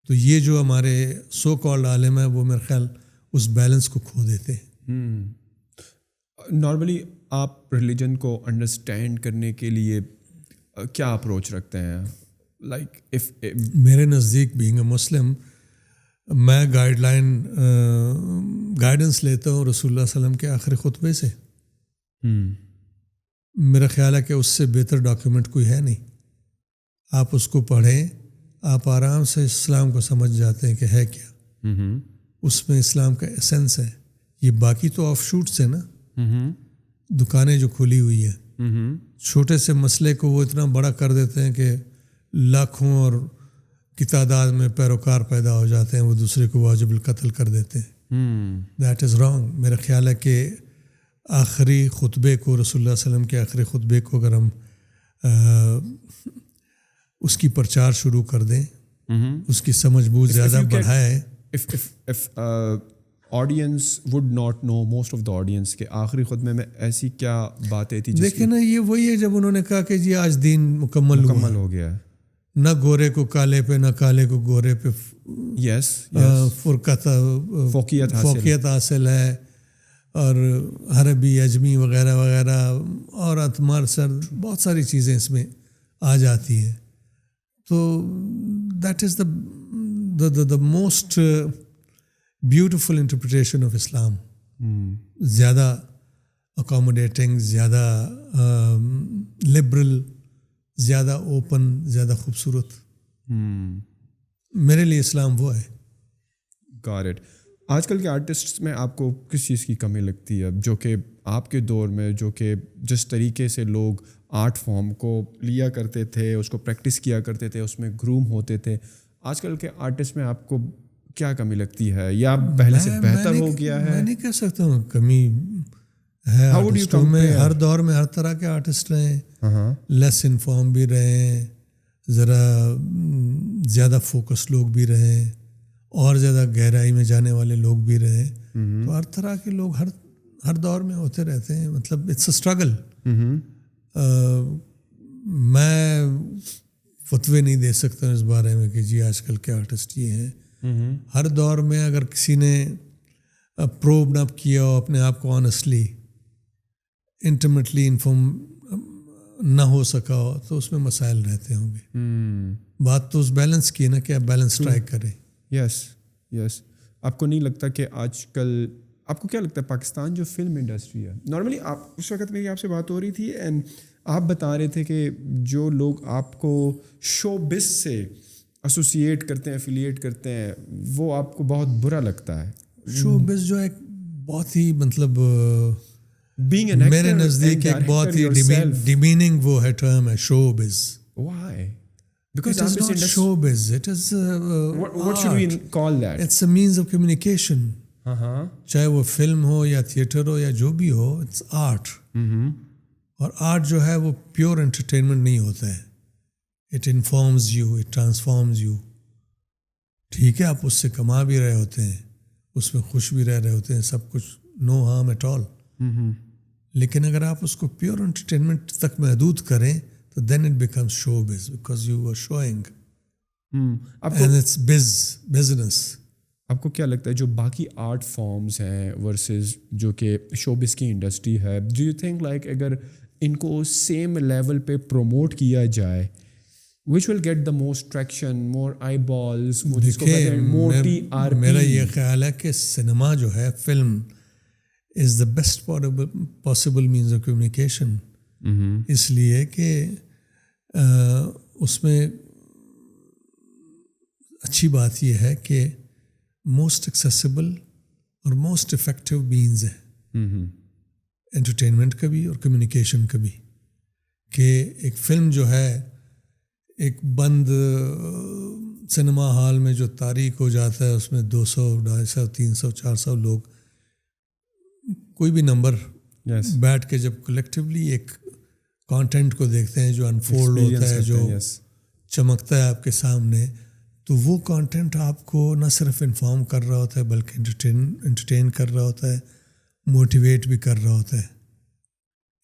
تو یہ جو ہمارے سو کالڈ عالم ہے وہ میرے خیال اس بیلنس کو کھو دیتے ہیں. نارملی آپ ریلیجن کو انڈرسٹینڈ کرنے کے لیے کیا اپروچ رکھتے ہیں؟ لائک میرے نزدیک بینگ اے مسلم, میں گائیڈنس لیتا ہوں رسول اللہ صلی اللہ علیہ وسلم کے آخری خطبے سے. میرا خیال ہے کہ اس سے بہتر ڈاکیومنٹ کوئی ہے نہیں. آپ اس کو پڑھیں, آپ آرام سے اسلام کو سمجھ جاتے ہیں کہ ہے کیا. اس میں اسلام کا ایسنس ہے. یہ باقی تو آف شوٹس ہیں نا, دکانیں جو کھلی ہوئی ہیں, چھوٹے سے مسئلے کو وہ اتنا بڑا کر دیتے ہیں کہ لاکھوں اور کی تعداد میں پیروکار پیدا ہو جاتے ہیں, وہ دوسرے کو واجب القتل کر دیتے ہیں. That is wrong. میرا خیال ہے کہ آخری خطبے کو, رسول اللہ علیہ وسلم کے آخری خطبے کو اگر ہم اس کی پرچار شروع کر دیں, اس کی سمجھ بوجھ زیادہ بڑھائیں. if audience would not know, most of the audience, کہ آخری خطبے میں ایسی کیا باتیں تھی جس دیکھیں نا, یہ وہی ہے جب انہوں نے کہا کہ جی آج دین مکمل ہو گیا, نہ گورے کو کالے پہ نہ کالے کو گورے پہ یس فرقت فوقیت حاصل ہے, اور عربی اجمی وغیرہ وغیرہ اور اتمار سر بہت ساری چیزیں اس میں آ جاتی ہیں. تو that is the most beautiful interpretation of Islam. زیادہ اکاموڈیٹنگ, زیادہ لبرل, زیادہ اوپن, زیادہ خوبصورت. میرے لیے اسلام وہ ہے. Got it. آج کل کے آرٹسٹس میں آپ کو کس چیز کی کمی لگتی ہے, جو کہ آپ کے دور میں, جو کہ جس طریقے سے لوگ آرٹ فارم کو لیا کرتے تھے, اس کو پریکٹس کیا کرتے تھے, اس میں گروم ہوتے تھے, آج کل کے آرٹسٹ میں آپ کو کیا کمی لگتی ہے, یا پہلے سے بہتر ہو گیا ہے؟ میں نہیں کہہ سکتا ہوں کمی ہے. آرٹسٹوں میں ہر دور میں ہر طرح کے آرٹسٹ رہے ہیں. لیس انفارم بھی رہے ہیں, ذرا زیادہ فوکس لوگ بھی رہے ہیں, اور زیادہ گہرائی میں جانے والے لوگ بھی رہے. تو ہر طرح کے لوگ ہر دور میں ہوتے رہتے ہیں. مطلب اٹس اے اسٹرگل. میں فتوے نہیں دے سکتا اس بارے میں کہ جی آج کل کے آرٹسٹ یہ ہیں. ہر دور میں اگر کسی نے پروب نہ کیا ہو اپنے آپ کو آنیسٹلی, انٹیمیٹلی انفارم نہ ہو سکا ہو, تو اس میں مسائل رہتے ہوں گے. بات تو اس بیلنس کی ہے نا, کہ آپ بیلنس اسٹرائک کریں. یس. آپ کو نہیں لگتا کہ آج کل, آپ کو کیا لگتا ہے پاکستان جو فلم انڈسٹری ہے, نارملی آپ اس وقت میری آپ سے بات ہو رہی تھی اینڈ آپ بتا رہے تھے کہ جو لوگ آپ کو شو بز سے ایسوسیٹ کرتے ہیں, افیلیٹ کرتے ہیں, وہ آپ کو بہت برا لگتا ہے. شو بز جو ایک بہت ہی مطلب میرے نزدیک ایک بہت ہی ڈیمیننگ وہ ہے ٹرم ہے شو بز. Why? Because it is not showbiz. It is what should we call that? It's a means of communication. چاہے وہ فلم ہو یا تھیٹر ہو یا جو بھی ہو, اٹس آرٹ. اور آرٹ جو ہے وہ پیور انٹرٹینمنٹ نہیں ہوتا ہے. It informs you, it transforms you. ٹھیک ہے, آپ اس سے کما بھی رہے ہوتے ہیں, اس میں خوش بھی رہ رہے ہوتے ہیں, سب کچھ نو ہارم ایٹ آل. لیکن اگر آپ اس کو پیور انٹرٹینمنٹ تک محدود کریں تو then it becomes show biz, because you are showing and it's business. آپ کو کیا لگتا ہے جو باقی آرٹ فارمز ہیں ورسز جو کہ شو بز کی انڈسٹری ہے, ڈو یو تھنک لائک اگر ان کو سیم لیول پہ پروموٹ کیا جائے, which will get the most traction, more eyeballs, میرا یہ خیال ہے کہ سنیما جو ہے, film is the best possible means of communication. اس لیے کہ اس میں اچھی بات یہ ہے کہ موسٹ ایکسیسیبل اور موسٹ افیکٹو مینز ہے انٹرٹینمنٹ کا بھی اور کمیونیکیشن کا بھی. کہ ایک فلم جو ہے ایک بند سنیما ہال میں جو تاریک ہو جاتا ہے, اس میں 200, 250, 300, 400 لوگ, کوئی بھی نمبر بیٹھ کے جب کلیکٹیولی ایک کانٹینٹ کو دیکھتے ہیں جو انفولڈ ہوتا ہے, جو چمکتا ہے آپ کے سامنے, تو وہ کانٹینٹ آپ کو نہ صرف انفارم کر رہا ہوتا ہے بلکہ انٹرٹین کر رہا ہوتا ہے, موٹیویٹ بھی کر رہا ہوتا ہے.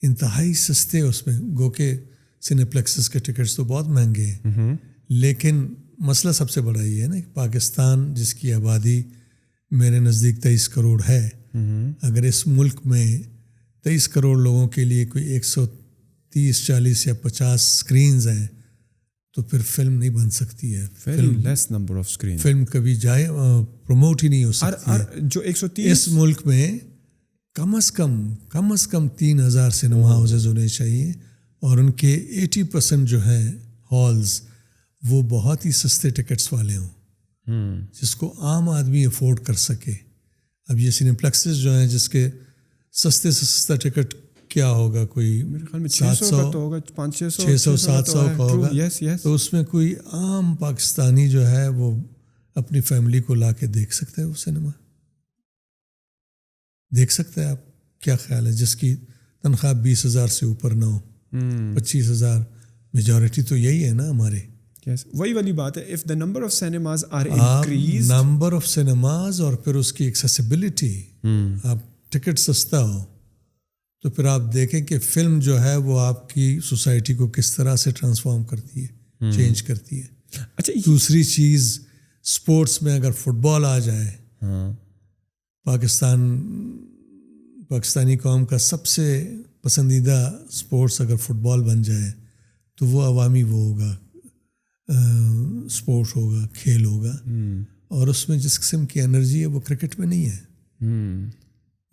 انتہائی سستے اس میں, گو کہ سنے پلیکسس کے ٹکٹس تو بہت مہنگے ہیں, لیکن مسئلہ سب سے بڑا یہ ہے نا کہ پاکستان جس کی آبادی میرے نزدیک 23 کروڑ ہے, اگر اس ملک میں 23 کروڑ لوگوں کے لیے کوئی 130, 40 یا 50 اسکرینز ہیں تو پھر فلم نہیں بن سکتی ہے. فلم کبھی جائے پروموٹ ہی نہیں ہو سکتی ہے. جو 130 اس ملک میں کم از کم 3000 سنیما ہاؤسز ہونے چاہیے, اور ان کے 80% جو ہیں ہالز وہ بہت ہی سستے ٹکٹس والے ہوں جس کو عام آدمی افورڈ کر سکے. اب یہ سینیپلیکسز جو ہیں جس کے سستے سے سستا ٹکٹ کیا ہوگا, کوئی میرے خیال میں 700 کا تو ہوگا, 500 700 کا ہوگا. تو اس میں کوئی عام پاکستانی جو ہے وہ اپنی فیملی کو لا کے دیکھ سکتا ہے, وہ سنیما دیکھ سکتا ہے. آپ کیا خیال ہے, جس کی تنخواہ 20,000 سے اوپر نہ ہو, 25,000, میجورٹی تو یہی ہے نا ہمارے. وہی والی بات ہے, if the number of cinemas are آپ انکریز, نمبر آف سنیماز اور پھر اس کی ایکسیسیبلٹی, آپ ٹکٹ سستا ہو تو پھر آپ دیکھیں کہ فلم جو ہے وہ آپ کی سوسائٹی کو کس طرح سے ٹرانسفارم کرتی ہے, چینج کرتی ہے. اچھا دوسری چیز, سپورٹس میں اگر فٹ بال آ جائے, پاکستانی قوم کا سب سے پسندیدہ سپورٹس اگر فٹ بال بن جائے تو وہ عوامی وہ ہوگا, سپورٹ ہوگا, کھیل ہوگا. اور اس میں جس قسم کی انرجی ہے وہ کرکٹ میں نہیں ہے.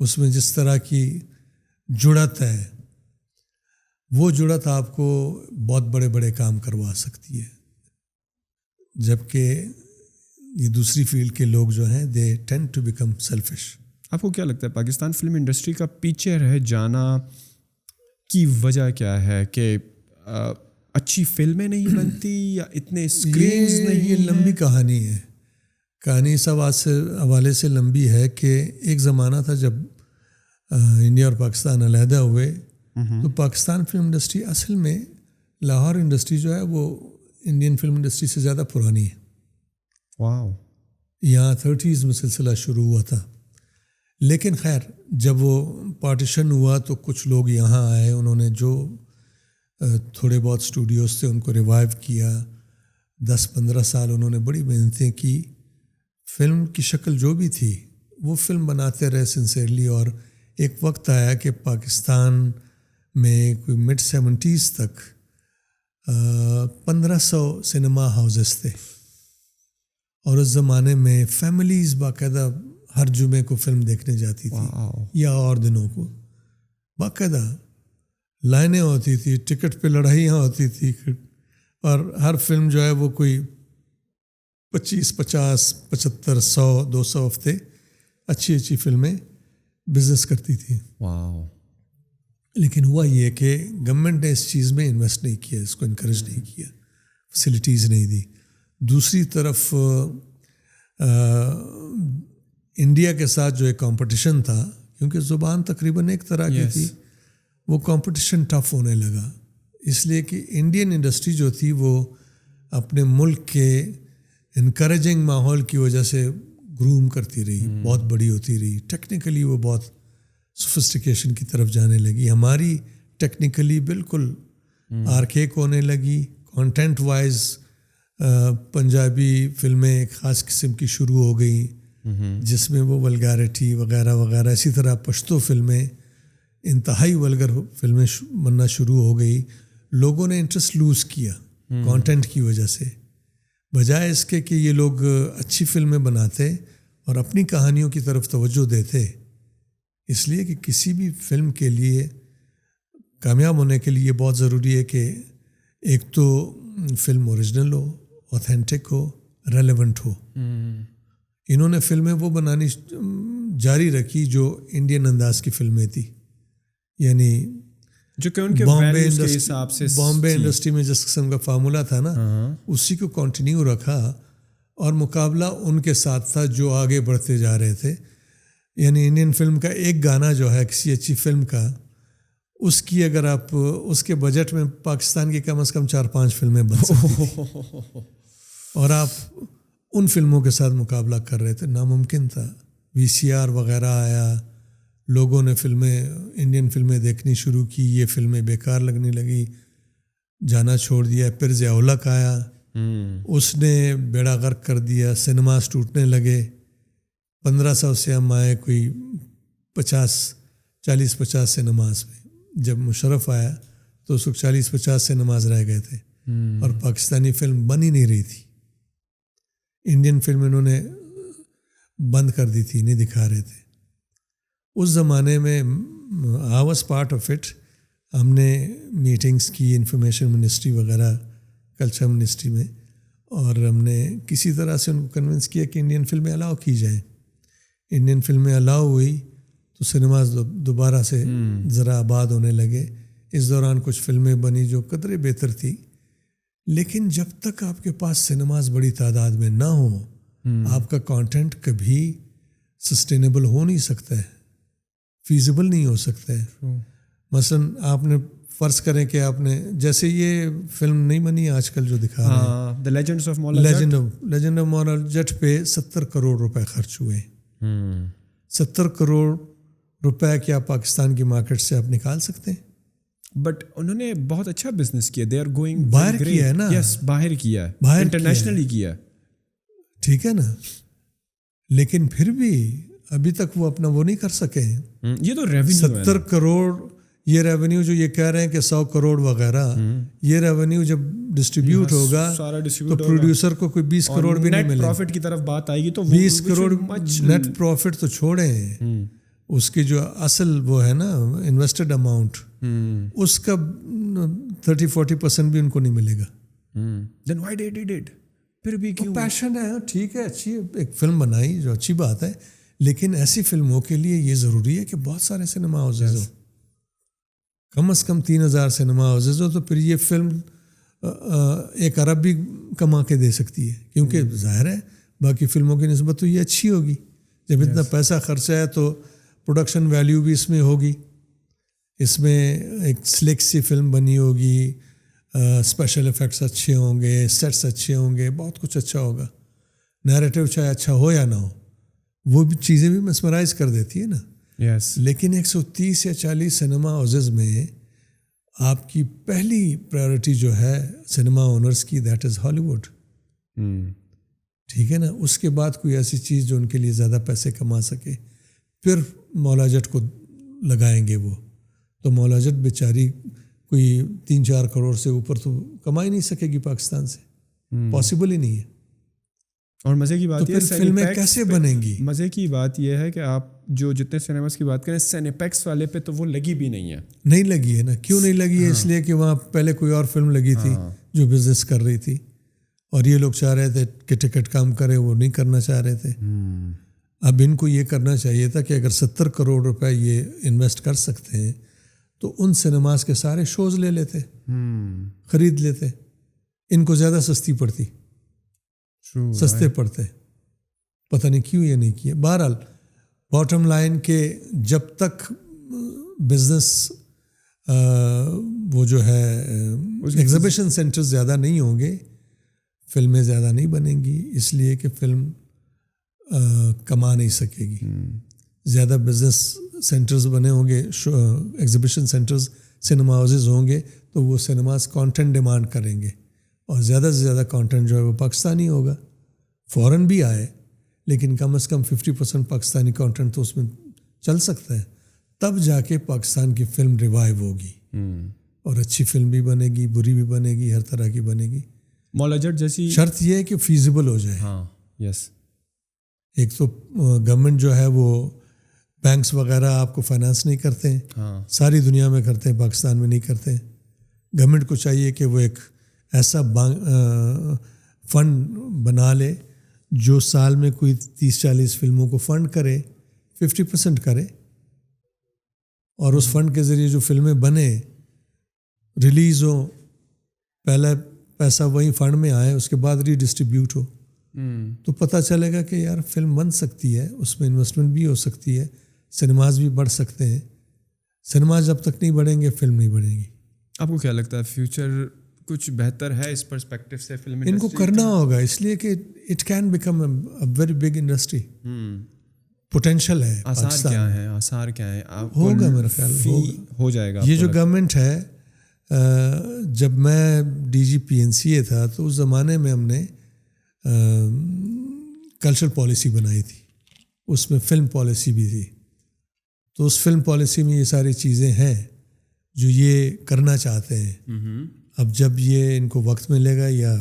اس میں جس طرح کی جڑت ہے, وہ جڑت آپ کو بہت بڑے بڑے کام کروا سکتی ہے. جبکہ یہ دوسری فیلڈ کے لوگ جو ہیں دے ٹینڈ ٹو بیکم سیلفش. آپ کو کیا لگتا ہے پاکستان فلم انڈسٹری کا پیچھے رہ جانا کی وجہ کیا ہے؟ کہ اچھی فلمیں نہیں بنتی یا اتنے اسکرینز نہیں؟ یہ لمبی کہانی ہے. کہانی اس حوالے سے لمبی ہے کہ ایک زمانہ تھا جب انڈیا اور پاکستان علیحدہ ہوئے تو پاکستان فلم انڈسٹری اصل میں لاہور انڈسٹری جو ہے وہ انڈین فلم انڈسٹری سے زیادہ پرانی ہے. واو. یہاں 30s میں سلسلہ شروع ہوا تھا. لیکن خیر جب وہ پارٹیشن ہوا تو کچھ لوگ یہاں آئے, انہوں نے جو تھوڑے بہت اسٹوڈیوز تھے ان کو ریوائیو کیا. 10-15 سال انہوں نے بڑی محنتیں کی. فلم کی شکل جو بھی تھی وہ فلم بناتے رہے سنسیئرلی. اور ایک وقت آیا کہ پاکستان میں کوئی mid-70s تک 1500 سنیما ہاؤسز تھے. اور اس زمانے میں فیملیز باقاعدہ ہر جمعے کو فلم دیکھنے جاتی تھی یا اور دنوں کو. باقاعدہ لائنیں ہوتی تھی, ٹکٹ پہ لڑائیاں ہوتی تھی. اور ہر فلم جو ہے وہ کوئی 25, 50, 75, 100, 200 ہفتے اچھی اچھی فلمیں بزنس کرتی تھی. واو. لیکن ہوا یہ کہ گورنمنٹ نے اس چیز میں انویسٹ نہیں کیا, اس کو انکریج نہیں کیا, فیسلٹیز نہیں دی. دوسری طرف انڈیا کے ساتھ جو ایک کمپٹیشن تھا, کیونکہ زبان تقریباً ایک طرح کی تھی, وہ کمپٹیشن ٹف ہونے لگا. اس لیے کہ انڈین انڈسٹری جو تھی وہ اپنے ملک کے انکریجنگ ماحول کی وجہ سے گروم کرتی رہی, بہت بڑی ہوتی رہی. ٹیکنیکلی وہ بہت سوفسٹیکیشن کی طرف جانے لگی. ہماری ٹیکنیکلی بالکل آرکیک ہونے لگی. کانٹینٹ وائز پنجابی فلمیں ایک خاص قسم کی شروع ہو گئیں جس میں وہ ولگیرٹی وغیرہ وغیرہ. اسی طرح پشتو فلمیں انتہائی ولگر فلمیں بننا شروع ہو گئی. لوگوں نے انٹرسٹ لوز کیا کانٹینٹ کی وجہ سے, بجائے اس کے کہ یہ لوگ اچھی فلمیں بناتے اور اپنی کہانیوں کی طرف توجہ دیتے. اس لیے کہ کسی بھی فلم کے لیے کامیاب ہونے کے لیے بہت ضروری ہے کہ ایک تو فلم اوریجنل ہو, اوتھینٹک ہو, ریلیونٹ ہو. انہوں نے فلمیں وہ بنانی جاری رکھی جو انڈین انداز کی فلمیں تھی, یعنی جو کہ ان کے ویلیوز کے حساب سے. بامبے انڈسٹری میں جس قسم کا فارمولا تھا نا, اسی کو کنٹینیو رکھا اور مقابلہ ان کے ساتھ تھا جو آگے بڑھتے جا رہے تھے. یعنی انڈین فلم کا ایک گانا جو ہے کسی اچھی فلم کا, اس کی اگر آپ اس کے بجٹ میں پاکستان کی کم از کم 4-5 فلمیں بن سکتی اور آپ ان فلموں کے ساتھ مقابلہ کر رہے تھے. ناممکن تھا. VCR وغیرہ آیا, لوگوں نے انڈین فلمیں دیکھنی شروع کی, یہ فلمیں بیکار لگنے لگی, جانا چھوڑ دیا. پھر ضیاء الحق آیا, اس نے بیڑا غرق کر دیا, سنیماز ٹوٹنے لگے. 1500 سے ہم آئے کوئی 40-50 سنیماز میں. جب مشرف آیا تو اس وقت 40-50 سنیماز رہ گئے تھے اور پاکستانی فلم بن ہی نہیں رہی تھی. انڈین فلم انہوں نے بند کر دی تھی, نہیں دکھا رہے تھے. اس زمانے میں I was part of it. ہم نے میٹنگز کی انفارمیشن منسٹری وغیرہ, کلچر منسٹری میں. اور ہم نے کسی طرح سے ان کو کنونس کیا کہ انڈین فلمیں الاؤ کی جائیں. انڈین فلمیں الاؤ ہوئی تو سنیماز دوبارہ سے ذرا آباد ہونے لگے. اس دوران کچھ فلمیں بنی جو قدرے بہتر تھی, لیکن جب تک آپ کے پاس سنیماز بڑی تعداد میں نہ ہوں آپ کا کانٹینٹ کبھی سسٹینیبل ہو نہیں سکتا ہے, فیزیبل نہیں ہو سکتا ہے. مثلاً آپ نے فرض کریں کہ آپ نے جیسے یہ فلم نہیں بنی آج کل جو دکھا رہے ہیں The Legends of Mola Jatt. Legend of مولا جٹ پہ 70 کروڑ روپے خرچ ہوئے. 70 کروڑ روپے کیا پاکستان کی مارکیٹ سے آپ نکال سکتے ہیں؟ بٹ انہوں نے بہت اچھا بزنس کیا. دے آر گوئنگ باہر کیا ہے نا, یس باہر کیا ہے, باہر انٹرنیشنلی کیا. ٹھیک ہے نا, لیکن پھر بھی ابھی تک وہ اپنا وہ نہیں کر سکے ہیں. یہ تو ریونیو 70 کروڑ یہ ریونیو جو یہ کہہ رہے ہیں کہ 100 کروڑ وغیرہ, یہ ریونیو جب ڈسٹریبیوٹ ہوگا تو پروڈیوسر کو کوئی 20 کروڑ بھی نہیں ملے. پروفٹ کی طرف بات آئے گی تو 20 کروڑ نیٹ پروفٹ تو چھوڑیں, اس کی جو اصل وہ ہے نا انویسٹڈ اماؤنٹ, اس کا 30-40% بھی ان کو نہیں ملے گا. Then why they did it? پھر بھی کیوں؟ پیشن ہے, ٹھیک ہے, اچھی ایک فلم بنائی جو اچھی بات ہے, لیکن ایسی فلموں کے لیے یہ ضروری ہے کہ بہت سارے سنیما ہاؤسز ہو, کم از کم 3000 سنیما ہاؤسز ہو, تو پھر یہ فلم 1 ارب بھی کما کے دے سکتی ہے, کیونکہ ظاہر ہے باقی فلموں کی نسبت تو یہ اچھی ہوگی. جب اتنا پیسہ خرچہ ہے تو پروڈکشن ویلیو بھی اس میں ہوگی, اس میں ایک سلیک سی فلم بنی ہوگی, اسپیشل افیکٹس اچھے ہوں گے, سیٹس اچھے ہوں گے, بہت کچھ اچھا ہوگا. نیریٹو چاہے اچھا ہو یا نہ ہو, وہ بھی چیزیں بھی مسمرائز کر دیتی ہے نا. لیکن 130 یا 40 سنیما ہاؤسز میں آپ کی پہلی پرائیورٹی جو ہے سنیما اونرز کی, دیٹ از ہالی ووڈ. ٹھیک ہے نا, اس کے بعد کوئی ایسی چیز جو ان کے لیے زیادہ پیسے کما سکے, پھر مولا جٹ کو لگائیں گے وہ. تو مولا جٹ بیچاری کوئی 3-4 کروڑ سے اوپر تو کما ہی نہیں سکے گی پاکستان سے, پاسبل ہی نہیں ہے. اور مزے کی بات یہ ہے فلمیں کیسے بنیں گی, مزے کی بات یہ ہے کہ آپ جو جتنے سنیماز کی بات کریں سینیپیکس والے پہ تو وہ لگی بھی نہیں ہے. نہیں لگی ہے نا, کیوں نہیں لگی ہے؟ اس لیے کہ وہاں پہلے کوئی اور فلم لگی تھی جو بزنس کر رہی تھی, اور یہ لوگ چاہ رہے تھے کہ ٹکٹ کام کرے, وہ نہیں کرنا چاہ رہے تھے. اب ان کو یہ کرنا چاہیے تھا کہ اگر 70 کروڑ روپے یہ انویسٹ کر سکتے ہیں تو ان سنیماز کے سارے شوز لے لیتے, خرید لیتے, ان کو زیادہ سستی پڑتی, سستے پڑتے. پتہ نہیں کیوں یہ نہیں کیا. بہرحال باٹم لائن کہ جب تک بزنس وہ جو ہے ایگزیبیشن سینٹر زیادہ نہیں ہوں گے, فلمیں زیادہ نہیں بنیں گی, اس لیے کہ فلم کما نہیں سکے گی. زیادہ بزنس سینٹرز بنے ہوں گے, ایگزیبیشن سینٹرز, سنیما ہاؤسز ہوں گے, تو وہ سنیماز کانٹینٹ ڈیمانڈ کریں گے, اور زیادہ سے زیادہ کانٹینٹ جو ہے وہ پاکستانی ہوگا. فورن بھی آئے لیکن کم از کم 50% پاکستانی کانٹینٹ تو اس میں چل سکتا ہے. تب جا کے پاکستان کی فلم ریوائیو ہوگی, اور اچھی فلم بھی بنے گی, بری بھی بنے گی, ہر طرح کی بنے گی. مولا جٹ جیسی شرط یہ ہے کہ فیزیبل ہو جائے. یس, ایک تو گورنمنٹ جو ہے وہ بینکس وغیرہ آپ کو فائنانس نہیں کرتے ہیں, ساری دنیا میں کرتے ہیں, پاکستان میں نہیں کرتے ہیں. گورنمنٹ کو چاہیے کہ وہ ایک ایسا فنڈ بنا لے جو سال میں کوئی 30-40 فلموں کو فنڈ کرے, 50% کرے, اور اس فنڈ کے ذریعے جو فلمیں بنے ریلیز ہوں, پہلا پیسہ وہی فنڈ میں آئے, اس کے بعد ری ڈسٹریبیوٹ ہو, تو پتہ چلے گا کہ یار فلم بن سکتی ہے, اس میں انویسٹمنٹ بھی ہو سکتی ہے, سنیماز بھی بڑھ سکتے ہیں. سنیماز جب تک نہیں بڑھیں گے فلم نہیں بڑھے گی. آپ کو کیا لگتا ہے فیوچر کچھ بہتر ہے اس پرسپیکٹیو سے فلم ان کو کرنا ہوگا, اس لیے کہ it can become a very big industry, potential ہے. آثار کیا ہیں, آثار کیا ہیں, ہوگا میرا خیال ہو جائے گا. یہ جو گورنمنٹ ہے, جب میں DG/PNCA تھا تو اس زمانے میں ہم نے کلچرل پالیسی بنائی تھی, اس میں فلم پالیسی بھی تھی. تو اس فلم پالیسی میں یہ ساری چیزیں ہیں جو یہ کرنا چاہتے ہیں. اب جب یہ ان کو وقت ملے گا یا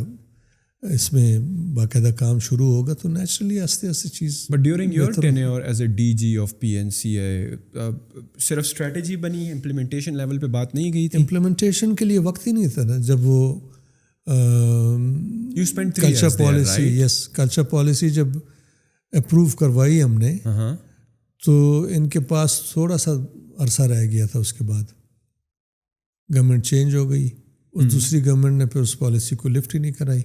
اس میں باقاعدہ کام شروع ہوگا تو نیچرلی آہستہ آہستہ چیز. But during your tenure as a DG of PNCA صرف اسٹریٹجی بنی, امپلیمنٹیشن لیول پہ بات نہیں گئی تھی؟ امپلیمنٹیشن کے لیے وقت ہی نہیں تھا نا. جب وہ you You spent 3 culture years there, policy right? Yes culture policy جب اپروو کروائی ہم نے Uh-huh. تو ان کے پاس تھوڑا سا عرصہ رہ گیا تھا. اس کے بعد گورنمنٹ چینج ہو گئی, اس دوسری گورنمنٹ نے پھر اس پالیسی کو لفٹ ہی نہیں کرائی.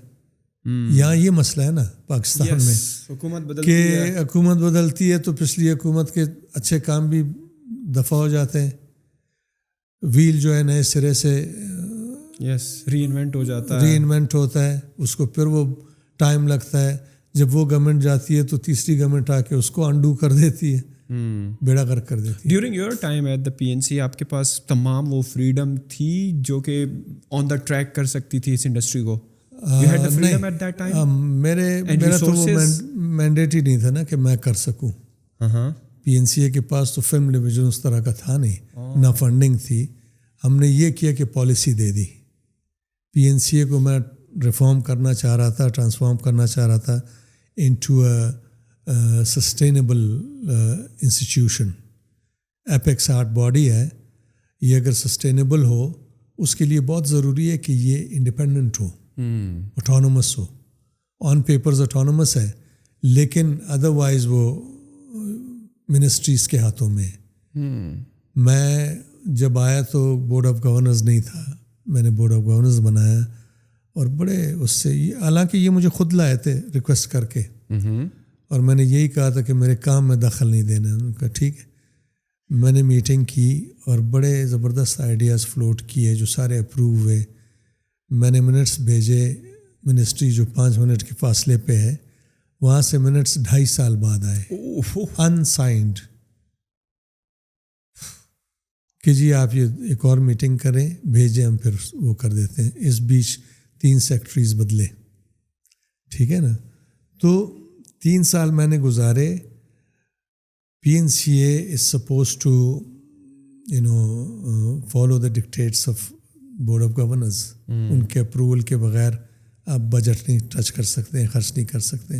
یہاں یہ مسئلہ ہے نا پاکستان میں حکومت بدلتی کہ ہے. حکومت بدلتی ہے تو پچھلی حکومت کے اچھے کام بھی دفع ہو جاتے ہیں. ویل جو ہے نئے سرے سے یس ری انوینٹ ہو جاتا ہے. ری انوینٹ ہوتا ہے, اس کو پھر وہ ٹائم لگتا ہے. جب وہ گورنمنٹ جاتی ہے تو تیسری گورنمنٹ آ کے اس کو انڈو کر دیتی ہے, بیڑا غرق کر دیتی ہے. During your time at the P N C آپ کے پاس تمام وہ فریڈم تھی جو کہ آن دا ٹریک کر سکتی تھی اس انڈسٹری کو؟ You had the freedom at that time? میرا تو وہ مینڈیٹ ہی نہیں تھا نا کہ میں کر سکوں. پی این سی اے کے پاس تو فلم ڈویژن اس طرح کا تھا نہیں, نہ فنڈنگ تھی. ہم نے یہ کیا کہ پالیسی دے دی. پی این سی اے کو میں ریفارم کرنا چاہ رہا تھا, ٹرانسفارم کرنا چاہ رہا تھا into a sustainable institution. Apex art body ہے, یہ اگر سسٹینیبل ہو اس کے لیے بہت ضروری ہے کہ یہ انڈیپینڈنٹ ہو, اٹانومس ہو. آن پیپرز اٹانومس ہے لیکن ادروائز وہ منسٹریز کے ہاتھوں میں. میں جب آیا تو بورڈ آف گورنرز نہیں تھا, میں نے بورڈ آف گورنرز بنایا اور بڑے اس سے, حالانکہ یہ مجھے خود لائے تھے ریکویسٹ کر کے, اور میں نے یہی کہا تھا کہ میرے کام میں دخل نہیں دینا. ان کا ٹھیک ہے. میں نے میٹنگ کی اور بڑے زبردست آئیڈیاز فلوٹ کیے جو سارے اپروو ہوئے. میں نے منٹس بھیجے, منسٹری جو 5 منٹ کے فاصلے پہ ہے وہاں سے منٹس 2.5 سال بعد آئے انسائنڈ کہ جی آپ یہ ایک اور میٹنگ کریں, بھیجیں, ہم پھر وہ کر دیتے ہیں. اس بیچ 3 سیکٹریز بدلے, ٹھیک ہے نا. تو 3 سال میں نے گزارے. P N C A is suppose to follow the dictates of board of governors. ان کے اپروول کے بغیر آپ بجٹ نہیں ٹچ کر سکتے, خرچ نہیں کر سکتے.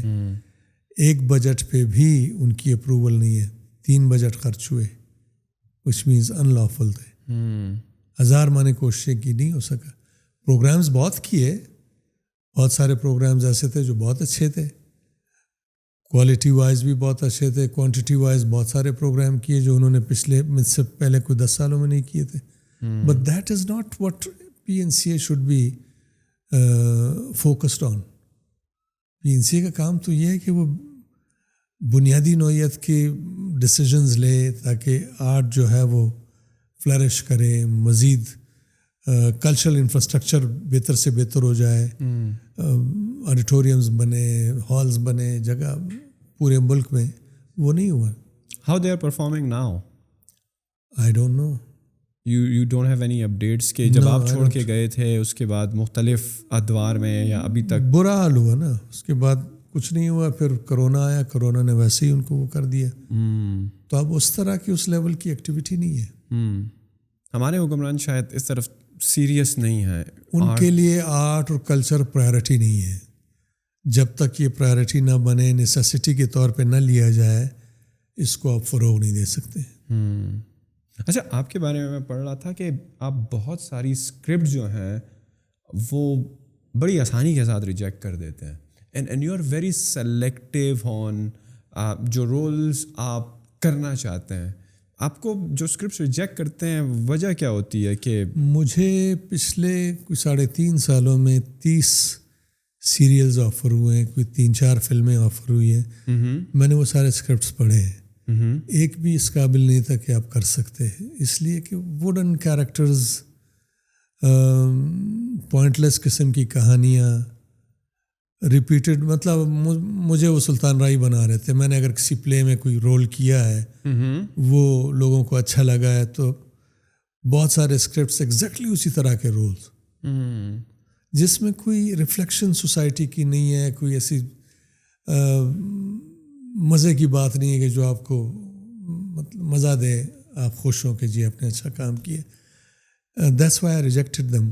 ایک بجٹ پہ بھی ان کی اپروول نہیں ہے. 3 بجٹ خرچ ہوئے وچ مینز ان لافل تھے. 1000 میں نے کوششیں کی, نہیں ہو سکا. پروگرامز بہت کیے, بہت سارے پروگرامز ایسے تھے جو بہت اچھے تھے, کوالٹی وائز بھی بہت اچھے تھے, کوانٹٹی وائز بہت سارے پروگرام کیے جو انہوں نے مجھ سے پہلے کوئی 10 سالوں میں نہیں کیے تھے. But that is not what P N C A should be focused on. P N C A کا کام تو یہ ہے کہ وہ بنیادی نوعیت کے ڈسیزنز لے تاکہ آرٹ جو ہے وہ فلرش کرے, مزید کلچرل انفراسٹرکچر بہتر سے بہتر ہو جائے, آڈیٹوریمز بنے, ہالز بنے, جگہ پورے ملک میں. وہ نہیں ہوا. How they are performing now? I don't know. You don't have any updates کہ جب آپ چھوڑ کے گئے تھے اس کے بعد مختلف ادوار میں یا ابھی تک؟ برا حال ہوا نا, اس کے بعد کچھ نہیں ہوا. پھر کرونا آیا, کرونا نے ویسے ہی ان کو وہ کر دیا. تو اب اس طرح کی اس لیول کی ایکٹیویٹی نہیں ہے. ہمارے حکمران شاید اس طرف سیریس نہیں ہے. ان کے لیے آرٹ اور کلچر پرائرٹی نہیں ہے. جب تک یہ پرائرٹی نہ بنے, نیسیسٹی کے طور پہ نہ لیا جائے, اس کو آپ فروغ نہیں دے سکتے. اچھا, آپ کے بارے میں میں پڑھ رہا تھا کہ آپ بہت ساری اسکرپٹ جو ہیں وہ بڑی آسانی کے ساتھ ریجیکٹ کر دیتے ہیں. And you are very selective on جو رولز آپ کرنا چاہتے ہیں. آپ کو جو اسکرپٹس ریجیکٹ کرتے ہیں وجہ کیا ہوتی ہے؟ کہ مجھے پچھلے کوئی 3.5 سالوں میں 30 سیریلز آفر ہوئے ہیں, کوئی 3-4 فلمیں آفر ہوئی ہیں. میں نے وہ سارے اسکرپٹس پڑھے ہیں. ایک بھی اس قابل نہیں تھا کہ آپ کر سکتے ہیں, اس لیے کہ ووڈن کیریکٹرز, پوائنٹ لیس قسم کی کہانیاں, ریپیٹڈ. مطلب مجھے وہ سلطان رائی بنا رہے تھے. میں نے اگر کسی پلے میں کوئی رول کیا ہے, وہ لوگوں کو اچھا لگا ہے, تو بہت سارے اسکرپٹس ایگزیکٹلی اسی طرح کے رولز جس میں کوئی ریفلیکشن سوسائٹی کی نہیں ہے, کوئی ایسی مزے کی بات نہیں ہے کہ جو آپ کو مطلب مزہ دے, آپ خوش ہوں کہ جی آپ نے اچھا کام کیا. دیٹس وائی آئی ریجیکٹڈ دم.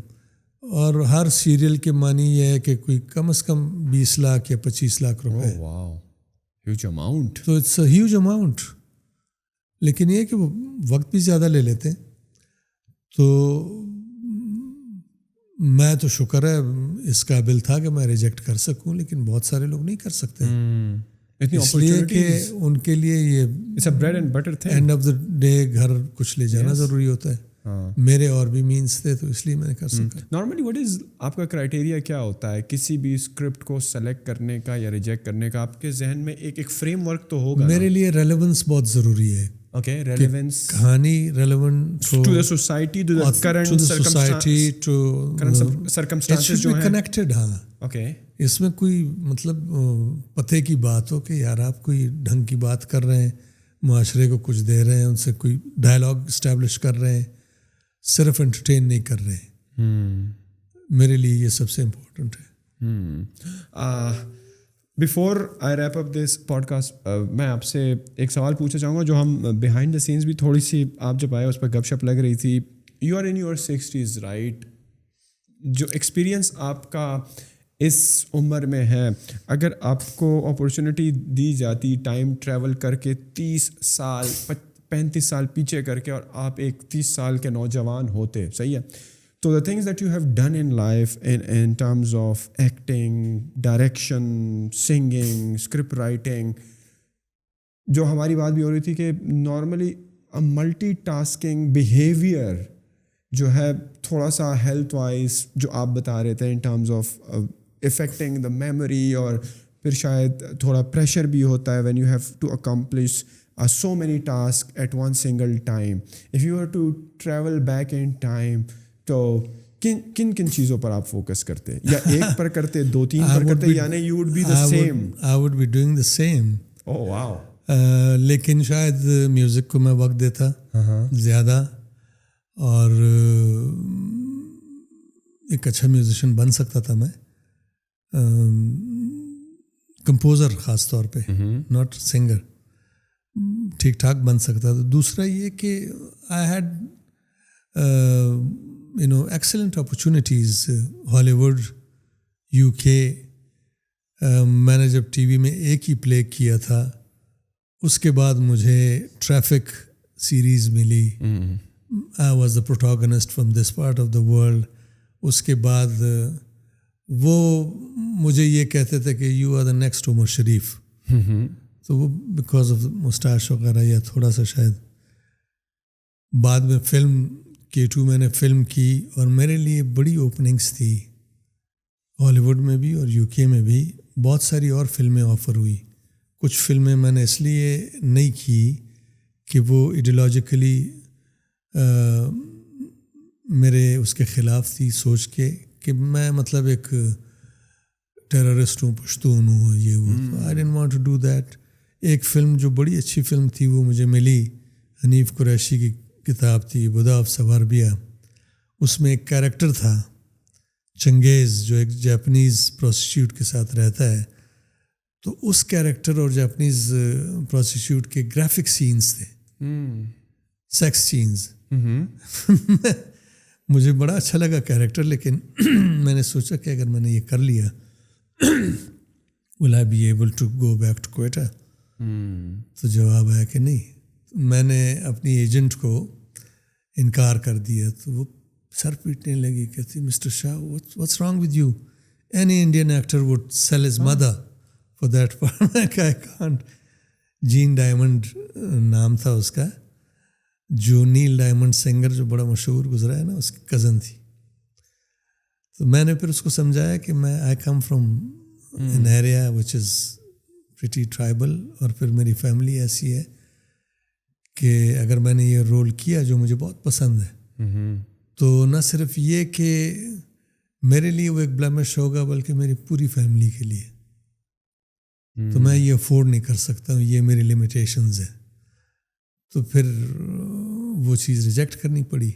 اور ہر سیریل کے معنی یہ ہے کہ کوئی کم از کم 20 لاکھ یا 25 لاکھ روپے. Huge amount. تو اٹس اے ہیوج اماؤنٹ. لیکن یہ کہ وہ وقت بھی زیادہ لے لیتے ہیں. تو میں تو شکر ہے اس قابل تھا کہ میں ریجیکٹ کر سکوں, لیکن بہت سارے لوگ نہیں کر سکتے, اس لیے کہ ان کے لیے یہ اینڈ آف دا ڈے گھر کچھ لے جانا ضروری ہوتا ہے. میرے اور بھی مینس تھے تو اس لیے میں نے کر سکا. نارملی وٹ از آپ کا کرائٹیریا کیا ہوتا ہے کسی بھی اسکرپٹ کو سلیکٹ کرنے کا یا ریجیکٹ کرنے کا؟ آپ کے ذہن میں ایک فریم ورک تو ہوگا. میرے لیے ریلیونس بہت ضروری ہے. اوکے, ریلیونس, کہانی relevant to the society, to the current society, to circumstances جو ہیں کنیکٹڈ. ہاں, اوکے, اس میں کوئی مطلب پتے کی بات ہو کہ یار آپ کوئی ڈھنگ کی بات کر رہے ہیں, معاشرے کو کچھ دے رہے ہیں, ان سے کوئی ڈائلاگ اسٹیبلش کر رہے ہیں, صرف انٹرٹین نہیں کر رہے ہیں. میرے لیے یہ سب سے امپورٹنٹ ہے. Before I wrap up this podcast, میں آپ سے ایک سوال پوچھنا چاہوں گا جو ہم بیہائنڈ دا سینس بھی تھوڑی سی آپ جب آئے اس پہ گپ شپ لگ رہی تھی. You are in your 60s right, جو ایکسپیرئنس آپ کا اس عمر میں ہے, اگر آپ کو اپرچونیٹی دی جاتی ٹائم ٹریول کر کے 30 سال 35 سال پیچھے کر کے, اور آپ ایک 30 سال کے نوجوان ہوتے, صحیح ہے, تو the things that you have done in life in terms of acting, direction, singing, script writing, جو ہماری بات بھی ہو رہی تھی کہ نارملی ملٹی ٹاسکنگ بیہیویئر جو ہے تھوڑا سا ہیلتھ وائز جو آپ بتا رہے تھے in terms of affecting the memory, اور پھر شاید تھوڑا پریشر بھی ہوتا ہے when you have to accomplish so many tasks at one single time. If you were to travel back in time, تو کن چیزوں پر آپ فوکس کرتے, یا ایک پر کرتے, 2-3 پر کرتے, یعنی you would be the same? I would be doing the same. Oh wow. لیکن شاید میوزک کو میں وقت دیتا زیادہ, اور ایک اچھا میوزیشین بن سکتا تھا میں, کمپوزر خاص طور پہ, ناٹ سنگر, ٹھیک ٹھاک بن سکتا تھا. دوسرا یہ کہ آئی ہیڈ ایکسلنٹ اپرچونیٹیز ہالی ووڈ, یو کے. میں نے جب ٹی وی میں ایک ہی پلے کیا تھا, اس کے بعد مجھے ٹریفک سیریز ملی, I was the protagonist from this part of the world. اس کے بعد وہ مجھے یہ کہتے تھے کہ you are the next Umar Sharif. تو وہ بیکاز آف مسٹاش وغیرہ, یا تھوڑا سا شاید. بعد میں فلم K2 میں نے فلم کی, اور میرے لیے بڑی اوپننگس تھی ہالی ووڈ میں بھی اور یو کے میں بھی. بہت ساری اور فلمیں آفر ہوئی. کچھ فلمیں میں نے اس لیے نہیں کی کہ وہ ایڈیولوجیکلی میرے اس کے خلاف تھی, سوچ کے کہ میں مطلب ایک ٹیررسٹ ہوں, پشتون ہوں, یہ وہ. I don't want to do that. ایک فلم جو بڑی اچھی فلم تھی وہ مجھے ملی, حنیف قریشی کی کتاب تھی بدا آف سواربیا. اس میں ایک کیریکٹر تھا چنگیز, جو ایک جاپنیز پروسٹیٹیوٹ کے ساتھ رہتا ہے. تو اس کیریکٹر اور جاپنیز پروسٹیٹیوٹ کے گرافک سینز تھے, سیکس سینز. مجھے بڑا اچھا لگا کیریکٹر, لیکن میں نے سوچا کہ اگر میں نے یہ کر لیا will I be able to go back to Quetta? تو جواب آیا کہ نہیں. میں نے اپنی ایجنٹ کو انکار کر دیا, تو وہ سر پیٹنے لگی, کہتی mister Shah what's wrong with you? Any Indian actor would sell his mother for that part. میں کہا I can't. جین ڈائمنڈ نام تھا اس کا, جو نیل ڈائمنڈ سنگر جو بڑا مشہور گزرا ہے نا, اس کی کزن تھی. تو میں نے پھر اس کو سمجھایا کہ میں I come from an area which is pretty tribal, اور پھر میری فیملی ایسی ہے کہ اگر میں نے یہ رول کیا جو مجھے بہت پسند ہے, تو نہ صرف یہ کہ میرے لیے وہ ایک بلیمش ہوگا, بلکہ میری پوری فیملی کے لیے. تو میں یہ افورڈ نہیں کر سکتا ہوں, یہ میری لمیٹیشنز ہیں. تو پھر وہ چیز ریجیکٹ کرنی پڑی.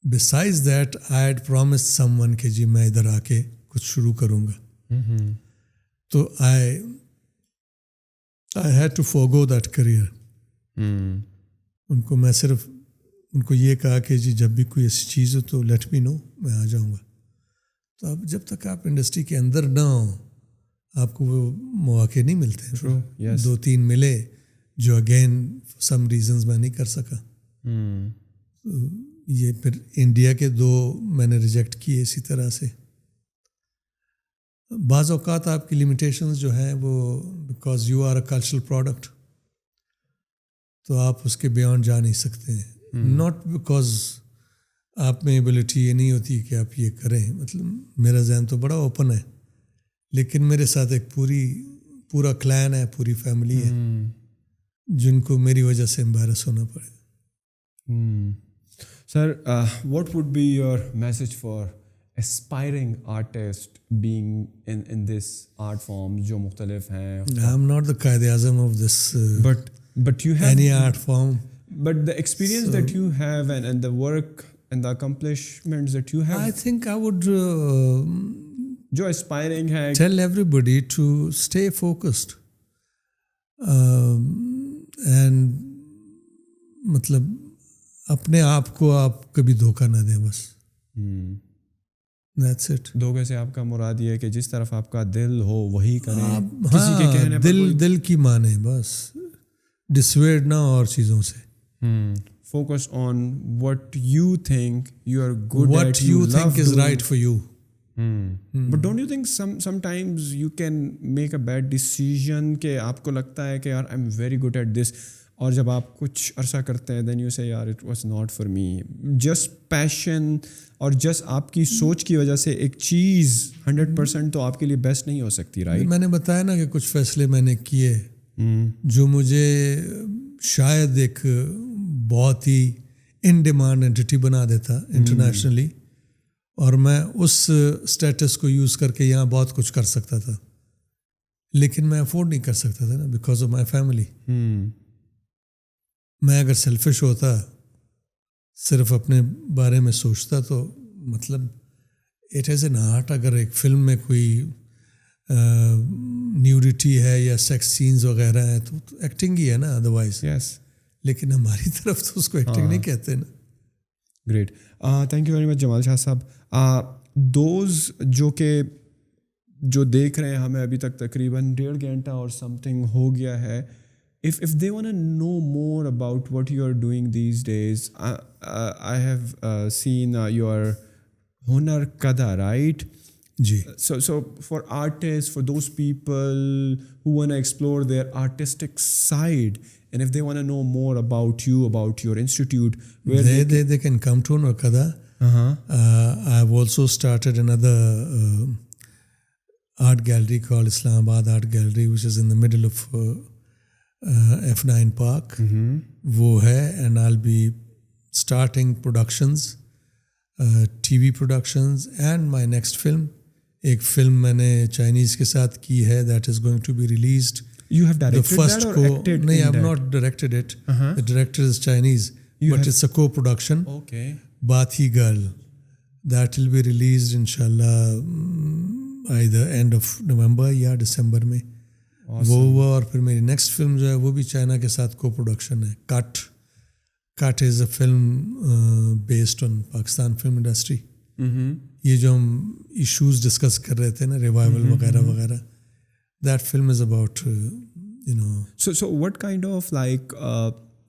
بسائز that I had promised some one کہ جی میں ادھر آ کے کچھ شروع کروں گا. تو I had to forgo that career. ان کو میں صرف ان کو یہ کہا کہ جی جب بھی کوئی ایسی چیز ہو تو لیٹ می نو, میں آ جاؤں گا. تو اب جب تک آپ انڈسٹری کے اندر نہ ہوں, آپ کو وہ مواقع نہیں ملتے. 2-3 ملے جو اگین سم ریزنز میں نہیں کر سکا. یہ پھر انڈیا کے 2 میں نے ریجیکٹ کیے اسی طرح سے. بعض اوقات آپ کی لمیٹیشنز جو ہیں وہ because you are a cultural product تو آپ اس کے بیانڈ جا نہیں سکتے ہیں. ناٹ بیکاز آپ میں ایبلٹی یہ نہیں ہوتی کہ آپ یہ کریں. مطلب میرا ذہن تو بڑا اوپن ہے لیکن میرے ساتھ ایک پورا کلین ہے, پوری فیملی ہے جن کو میری وجہ سے امبیرس ہونا پڑے. Sir what would be your message for aspiring artist being in this art form جو مختلف ہیں؟ I'm not the Quaid Azam of this but you have any art form. But the experience that you have and the work and the accomplishments that you have, I think I would جو aspiring ہے tell everybody to stay focused and مطلب اپنے آپ کو آپ کبھی دھوکہ نہ دیں بس. That's it. دھوکے سے آپ کا مراد یہ ہے کہ جس طرف آپ کا دل ہو وہی کریں, کسی کے کہنے پر دل کی مانیں بس, ڈسویڈ نہ اور چیزوں سے. Focus on what you think you are good at, what you think is right for you. But don't you think sometimes you can make a bad decision کہ آپ کو لگتا ہے کہ یار I'm very good at this, اور جب آپ کچھ عرصہ کرتے ہیں then you say یار it was not for me. Just passion اور جسٹ آپ کی سوچ کی وجہ سے ایک چیز 100% تو آپ کے لیے بیسٹ نہیں ہو سکتی, رائٹ؟ میں نے بتایا نا کہ کچھ فیصلے میں نے کیے جو مجھے شاید ایک بہت ہی ان ڈیمانڈ اینٹی بنا دیتا انٹرنیشنلی, اور میں اس اسٹیٹس کو یوز کر کے یہاں بہت کچھ کر سکتا تھا لیکن میں افورڈ نہیں کر سکتا تھا نا بیکاز آف مائی فیملی. میں اگر سیلفش ہوتا, صرف اپنے بارے میں سوچتا تو مطلب اٹ ایز این آرٹ. اگر ایک فلم میں کوئی نیوڈیٹی ہے یا سیکس سینز وغیرہ ہیں تو ایکٹنگ ہی ہے نا ادروائز. یس, لیکن ہماری طرف تو اس کو ایکٹنگ نہیں کہتے نا. Great, thank you very much Jamal Shah صاحب. دوز جو دیکھ رہے ہیں ہمیں ابھی تک تقریباً 1.5 گھنٹہ اور سم تھنگ ہو گیا ہے. If they want to know more about what you are doing these days, I have seen your Hunar Kada, right? G. So for artists, for those people who want to explore their artistic side, and if they want to know more about you, about your institute, where they can come to Hunar Kada. I've also started another art gallery called Islamabad Art Gallery, which is in the middle of F9 Park. وہ ہے, and I'll be starting productions, TV productions and my next film. ایک film میں نے Chinese کے ساتھ کی ہے that is going to be released. You have directed that or acted? No, I have not directed it. The director is Chinese, but it's a co-production. Okay. Baathi Girl. That will be released inshallah either end of November یا December میں. وہ ہوا, اور پھر میری next film جو ہے وہ بھی چائنا کے ساتھ کو پروڈکشن ہے. Cut is a film based on Pakistan film industry. یہ جو ہم ایشوز ڈسکس کر رہے تھے نا, ریوائول وغیرہ وغیرہ, that film is about you know. So what kind of like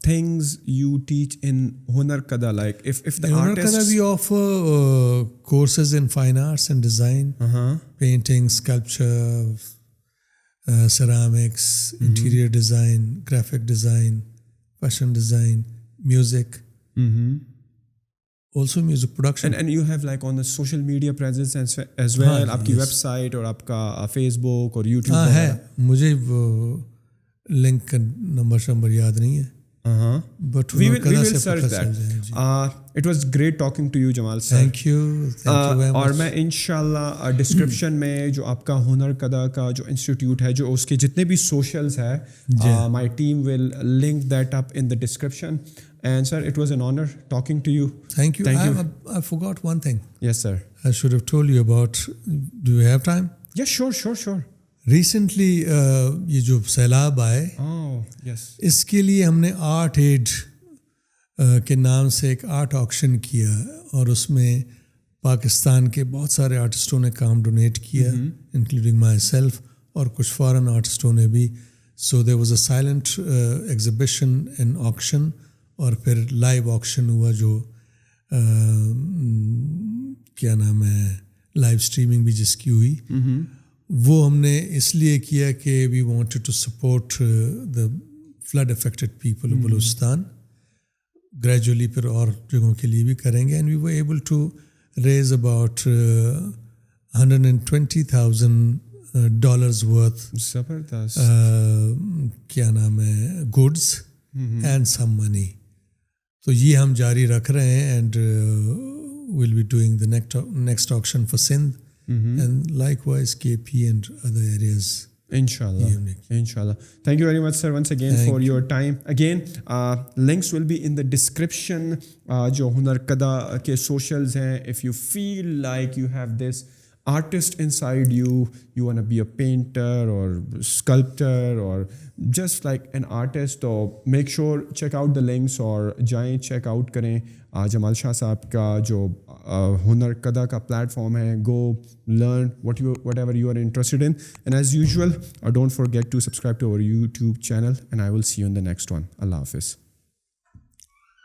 things you teach in Hunar Kada? Like if the Hunar artists... Kada we offer courses in fine arts and design, painting, sculpture, ceramics, interior design, graphic design, fashion design, music, also music production. And you have like on the social media presence as well, آپ کی web site اور آپ کا face بک اور YouTube. ہاں ہے, مجھے link کا نمبر یاد نہیں ہے. But we will search that. It was great talking to you, Jamal sir. Thank you very much. اور میں انشاءاللہ ڈسکرپشن میں جو آپ کا ہنر کدا کا جو انسٹیٹیوٹ ہے, جو اس کے جتنے بھی سوشلز ہے, my team will link that up in the description. And sir, it was an honor talking to you. Thank you. I forgot one thing. Yes sir. I should have told you about. Do you have time? Yeah, sure. Recently یہ جو سیلاب آئے, اس کے لیے ہم نے art add کے نام سے ایک آرٹ آکشن کیا, اور اس میں پاکستان کے بہت سارے آرٹسٹوں نے کام ڈونیٹ کیا, انکلوڈنگ مائی سیلف, اور کچھ فارن آرٹسٹوں نے بھی. So there was a silent exhibition and auction, اور پھر لائیو آکشن ہوا جو کیا نام ہے لائیو اسٹریمنگ بھی جس کی ہوئی وہ ہم نے اس لیے کیا کہ we wanted to support the flood affected people of Balochistan. Gradually پھر اور جگہوں کے لیے بھی کریں گے. And we were able to raise about $120,000 worth زبردست کیا نام ہے گڈس اینڈ سم منی. تو یہ ہم جاری رکھ رہے ہیں. And will be doing the next auction for Sindh and likewise KP and other areas. Inshallah. Thank you very much, sir, once again for your time. Again, links will be in the description. Jo Hunar Kada ke socials hain. If you feel like you have this artist inside you, you want to be a painter or sculptor or just like an artist, or make sure check out the links or جائیں check out کریں جمال شاہ صاحب کا جو ہنر کدا کا platform ہے. go learn whatever you are interested in, and as usual don't forget to subscribe to our YouTube channel, and I will see you in the next one. Allah Hafiz.